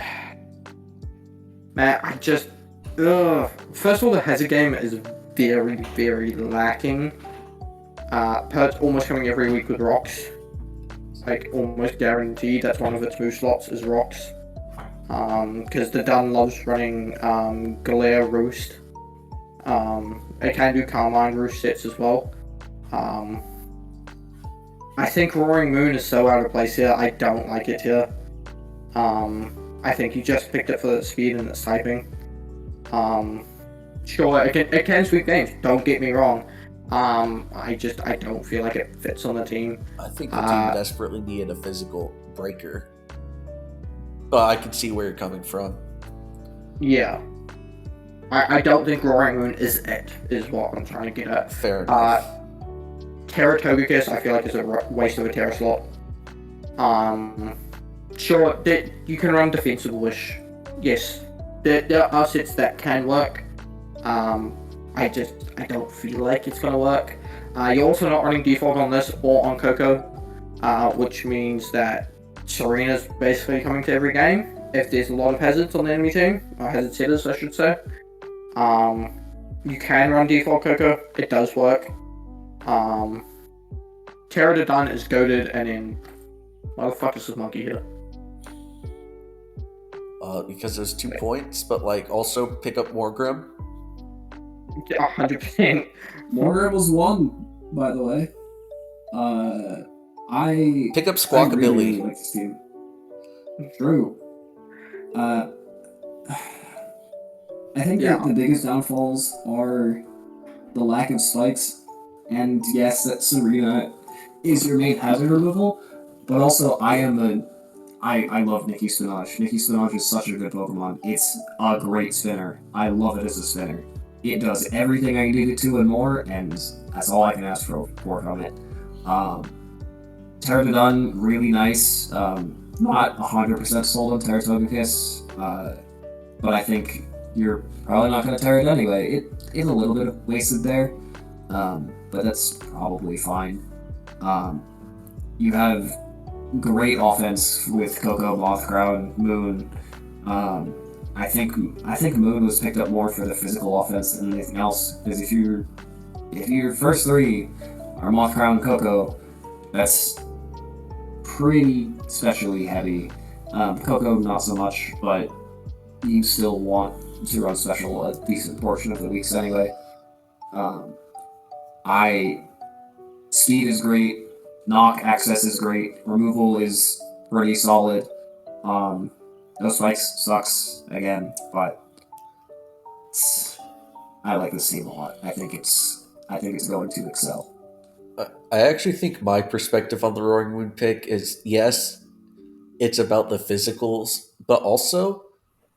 man, first of all, the hazard game is very, very lacking. Pert's almost coming every week with rocks. Almost guaranteed that's one of its move slots is rocks. Because the Dun loves running Galea Roost. It can do Carmine Roost sets as well. I think Roaring Moon is so out of place here. I don't like it here. I think you just picked it for its speed and its typing. Sure, it can sweep games, don't get me wrong. I don't feel like it fits on the team. I think the team desperately needed a physical breaker. But I can see where you're coming from. Yeah. I don't think Roaring Moon is what I'm trying to get at. Fair enough. Terra Togekiss, I feel like is a waste of a Terra slot. Sure, you can run Defensive Wish. Yes. There are sets that can work. I don't feel like it's gonna work. You're also not running Defog on this or on Coco, which means that Serena's basically coming to every game if there's a lot of hazards on the enemy team, or hazard setters I should say. You can run Defog Coco, it does work. Pterodon is goated, and then why the fuck is this monkey here? Because there's 2 points, but also pick up Morgrim. 100%. Morgrim was 1, by the way. I Pick up I Squawkabilly. really like this team. True. I think Yeah. that the biggest downfalls are the lack of spikes, and yes, that Serena is your main hazard removal, but also I love Nikki Spinach. Nikki Spinach is such a good Pokemon. It's a great spinner. I love it as a spinner. It does everything I need it to and more, and that's all I can ask for from it. Pterodon, really nice. Not 100% sold on Teratogekiss, but I think you're probably not going to tear it anyway. It is a little bit wasted there, but that's probably fine. You have great offense with Coco, Mothcrown, Moon. I think Moon was picked up more for the physical offense than anything else. Because if your first three are Mothcrown, Coco, that's pretty specially heavy. Coco not so much, but you still want to run special a decent portion of the weeks anyway. Speed is great, knock access is great, removal is pretty solid. Those spikes sucks again, but I like this team a lot. I think it's going to excel. I actually think my perspective on the Roaring Moon pick is yes, it's about the physicals, but also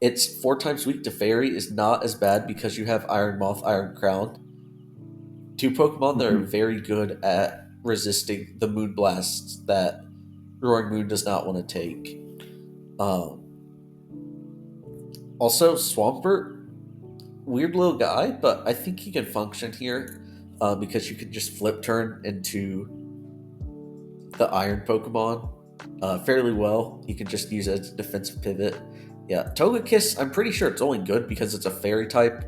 it's 4 times weak to Fairy is not as bad because you have Iron Moth, Iron Crown. 2 Pokemon that are very good at resisting the Moon Blasts that Roaring Moon does not want to take. Also, Swampert, weird little guy, but I think he can function here because you can just flip turn into the Iron Pokemon fairly well. You can just use it as a defensive pivot. Yeah, Togekiss, I'm pretty sure it's only good because it's a Fairy type.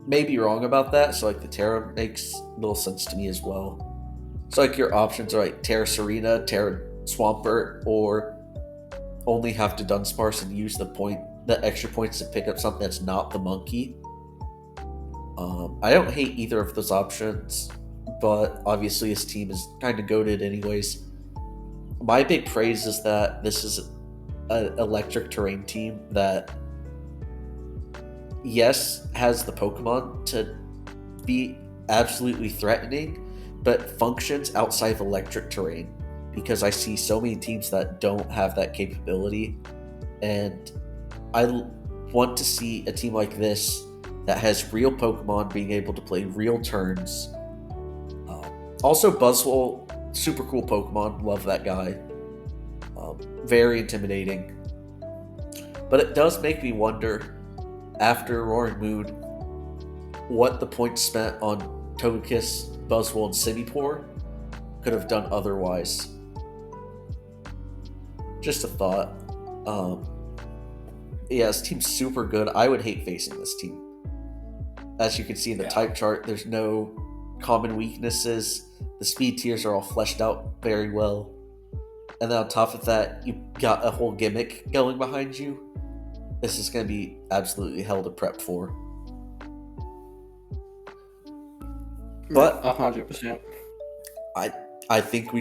Maybe wrong about that, so like the Terra makes little sense to me as well. So like your options are like Terra Serena, Terra Swampert, or only have to Dunsparce and use the extra points to pick up something that's not the monkey. I don't hate either of those options, but obviously his team is kind of goated anyways. My big praise is that this is an electric terrain team that, yes, has the Pokemon to be absolutely threatening, but functions outside of electric terrain, because I see so many teams that don't have that capability, and I want to see a team like this that has real Pokemon being able to play real turns. Also, Buzzwole, super cool Pokemon, love that guy. Very intimidating. But it does make me wonder, after Roaring Moon, what the points spent on Togekiss, Buzzwole, and Simipour could have done otherwise. Just a thought. Yeah, this team's super good. I would hate facing this team. As you can see in the type chart, there's no common weaknesses. The speed tiers are all fleshed out very well. And then on top of that, you got a whole gimmick going behind you. This is going to be absolutely hell to prep for. But 100%. I think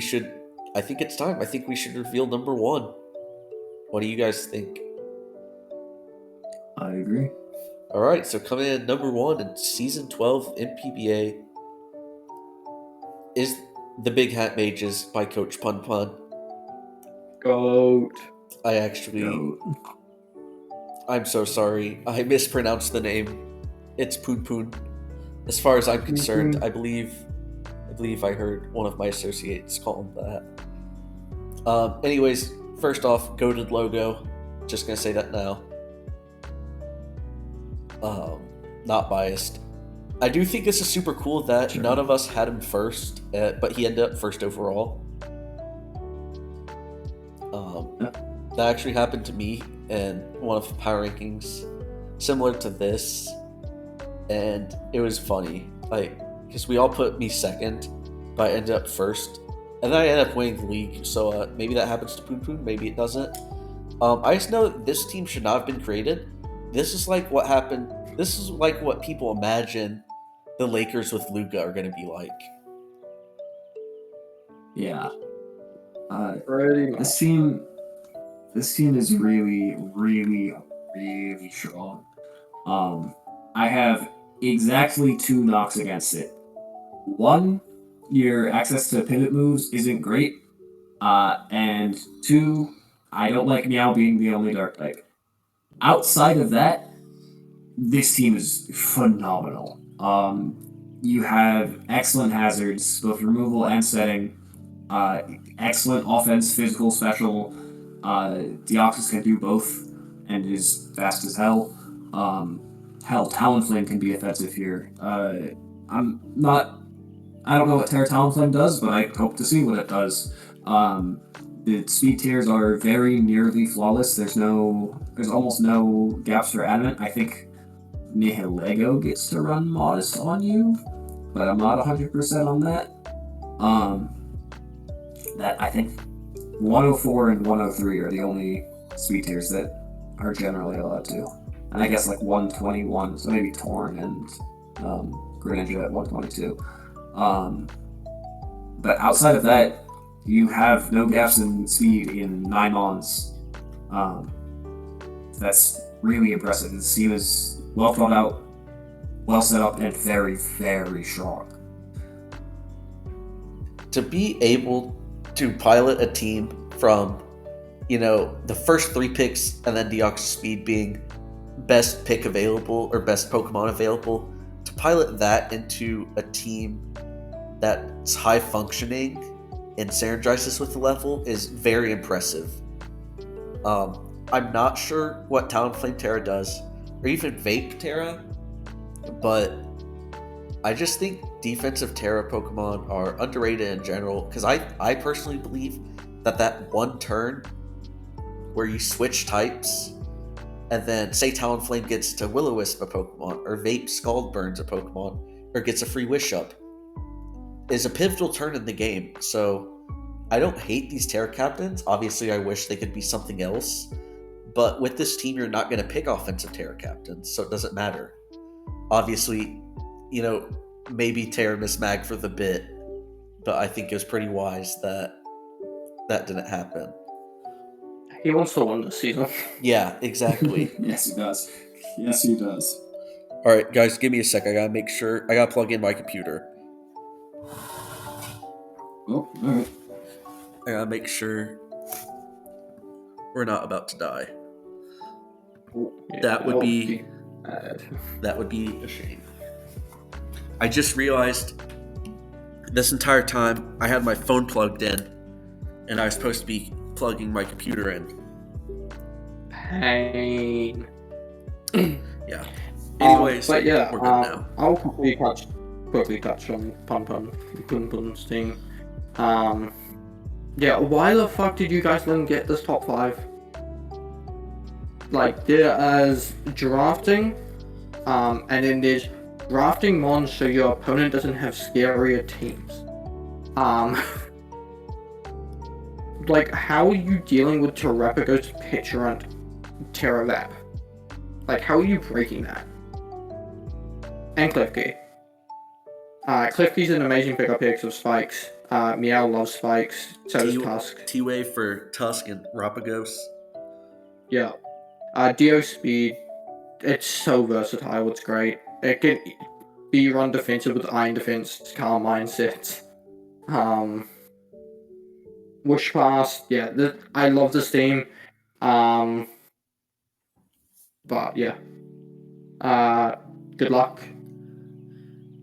it's time. I think we should reveal number 1. What do you guys think? I agree. All right, so coming in at number 1 in Season 12 NPBA is the Big Hat Mages by Coach Pun Pun. Goat. I'm so sorry. I mispronounced the name. It's Poon Poon. As far as I'm concerned, I believe I heard one of my associates call him that. Anyways, first off, goated logo. Just gonna say that now. Not biased. I do think this is super cool that none of us had him first, but he ended up first overall. That actually happened to me in one of the power rankings, similar to this, and it was funny, because we all put me second, but I ended up first, and then I ended up winning the league. So maybe that happens to Poon Poon, maybe it doesn't. I just know that this team should not have been created. This is like what happened. This is like what people imagine the Lakers with Luka are going to be like. Yeah. Pretty much. This team is really, really, really strong. I have exactly 2 knocks against it. One, your access to pivot moves isn't great. And 2, I don't like Meow being the only dark type. Outside of that, this team is phenomenal. You have excellent hazards, both removal and setting. Excellent offense, physical, special. Deoxys can do both and is fast as hell. Hell, Talonflame can be offensive here. I don't know what Terra Talonflame does, but I hope to see what it does. The speed tiers are very nearly flawless. There's almost no gaps for adamant. I think Nihilego gets to run modest on you, but I'm not 100% on that. That I think 104 and 103 are the only speed tiers that are generally allowed to. And I guess like 121, so maybe Torn and Greninja at 122. But outside of that, you have no gaps in speed in 9 mons. That's really impressive. The team is well thought out, well set up, and very, very strong. To be able to pilot a team from, the first 3 picks and then Deoxys Speed being best pick available or best Pokemon available, to pilot that into a team that's high functioning and synergizes with the level is very impressive. I'm not sure what Talonflame Terra does, or even Vape Terra, but I just think defensive Terra Pokemon are underrated in general, because I personally believe that one turn where you switch types, and then say Talonflame gets to Will-O-Wisp a Pokemon, or Vape Scald Burns a Pokemon, or gets a free Wish Up, is a pivotal turn in the game. So I don't hate these Terra Captains. Obviously, I wish they could be something else. But with this team, you're not going to pick offensive Terra Captains, so it doesn't matter. Obviously, maybe Terra Mismag for the bit, but I think it was pretty wise that didn't happen. He wants to win this season. Yeah, exactly. Yes, he does. Yes, he does. All right, guys, give me a sec. I gotta plug in my computer. Oh, all right. I gotta make sure we're not about to die. Yeah, that would be bad. That would be a shame. I just realized this entire time I had my phone plugged in, and I was supposed to be plugging my computer in. Pain. Yeah. Anyways, but yeah, we're good now. I'll quickly touch on Pun's thing. Yeah, why the fuck did you guys let him get this top 5? Like, there's drafting, and then there's drafting mons so your opponent doesn't have scarier teams. Like, how are you dealing with Terrapagos, Pitchrunt, Terravap? Like, how are you breaking that? And Klefki. Klefki's an amazing pickup pick of Spikes. Meow loves Spikes, so does Tusk. T-Wave for Tusk and Rapagos. Yeah. Dio Speed, it's so versatile, it's great. It can be run defensive with Iron Defense, Calm Mindset. Wish Pass, yeah, I love this team. But yeah. Good luck.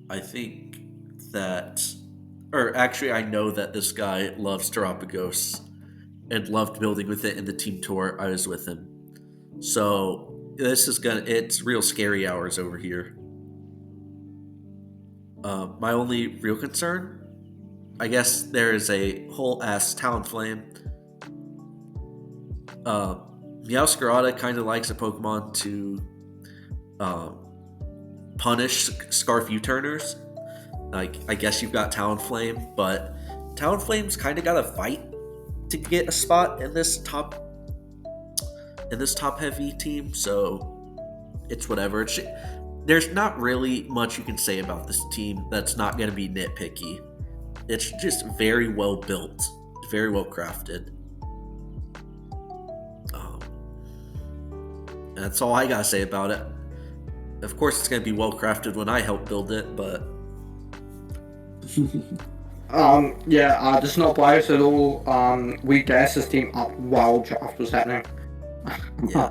I think that, or actually I know that this guy loves Terrapagos and loved building with it in the team tour I was with him. So it's real scary hours over here. My only real concern, I guess there is a whole ass Talonflame. Meowscarada kind of likes a Pokemon to punish Scarf U-turners. Like, I guess you've got Talonflame, but Talonflame's kind of got to fight to get a spot in this top heavy team, so it's whatever. There's not really much you can say about this team that's not going to be nitpicky. it's just very well built, very well crafted. That's all I gotta say about it. Of course, it's gonna be well crafted when I help build it, but just not biased at all. We gassed this team up while draft was happening. Yeah.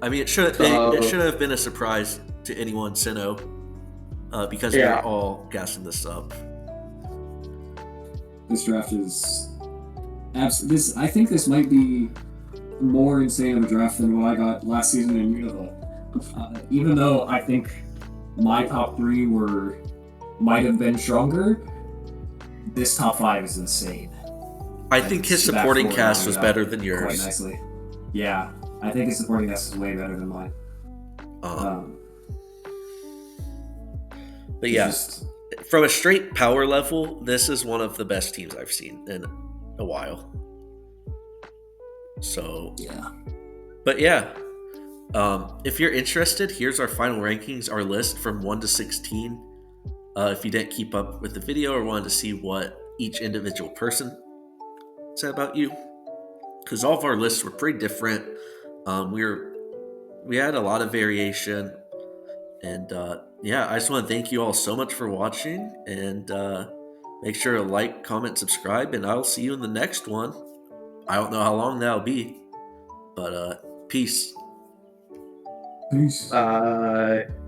I mean, it shouldn't have been a surprise to anyone, Sinnoh, because they're all gassing this up. This draft is I think this might be more insane of a draft than what I got last season in Unova. Even though I think my top 3 might have been stronger, this top 5 is insane. I think his supporting cast was better than yours. Quite nicely. Yeah, I think his supporting cast is way better than mine. But yeah, from a straight power level, this is one of the best teams I've seen in a while. So yeah. But yeah, if you're interested, here's our final rankings, our list from 1 to 16. If you didn't keep up with the video or wanted to see what each individual person said about you, because all of our lists were pretty different. We had a lot of variation, and I just want to thank you all so much for watching, and make sure to like, comment, subscribe, and I'll see you in the next one. I don't know how long that'll be, but peace. Peace.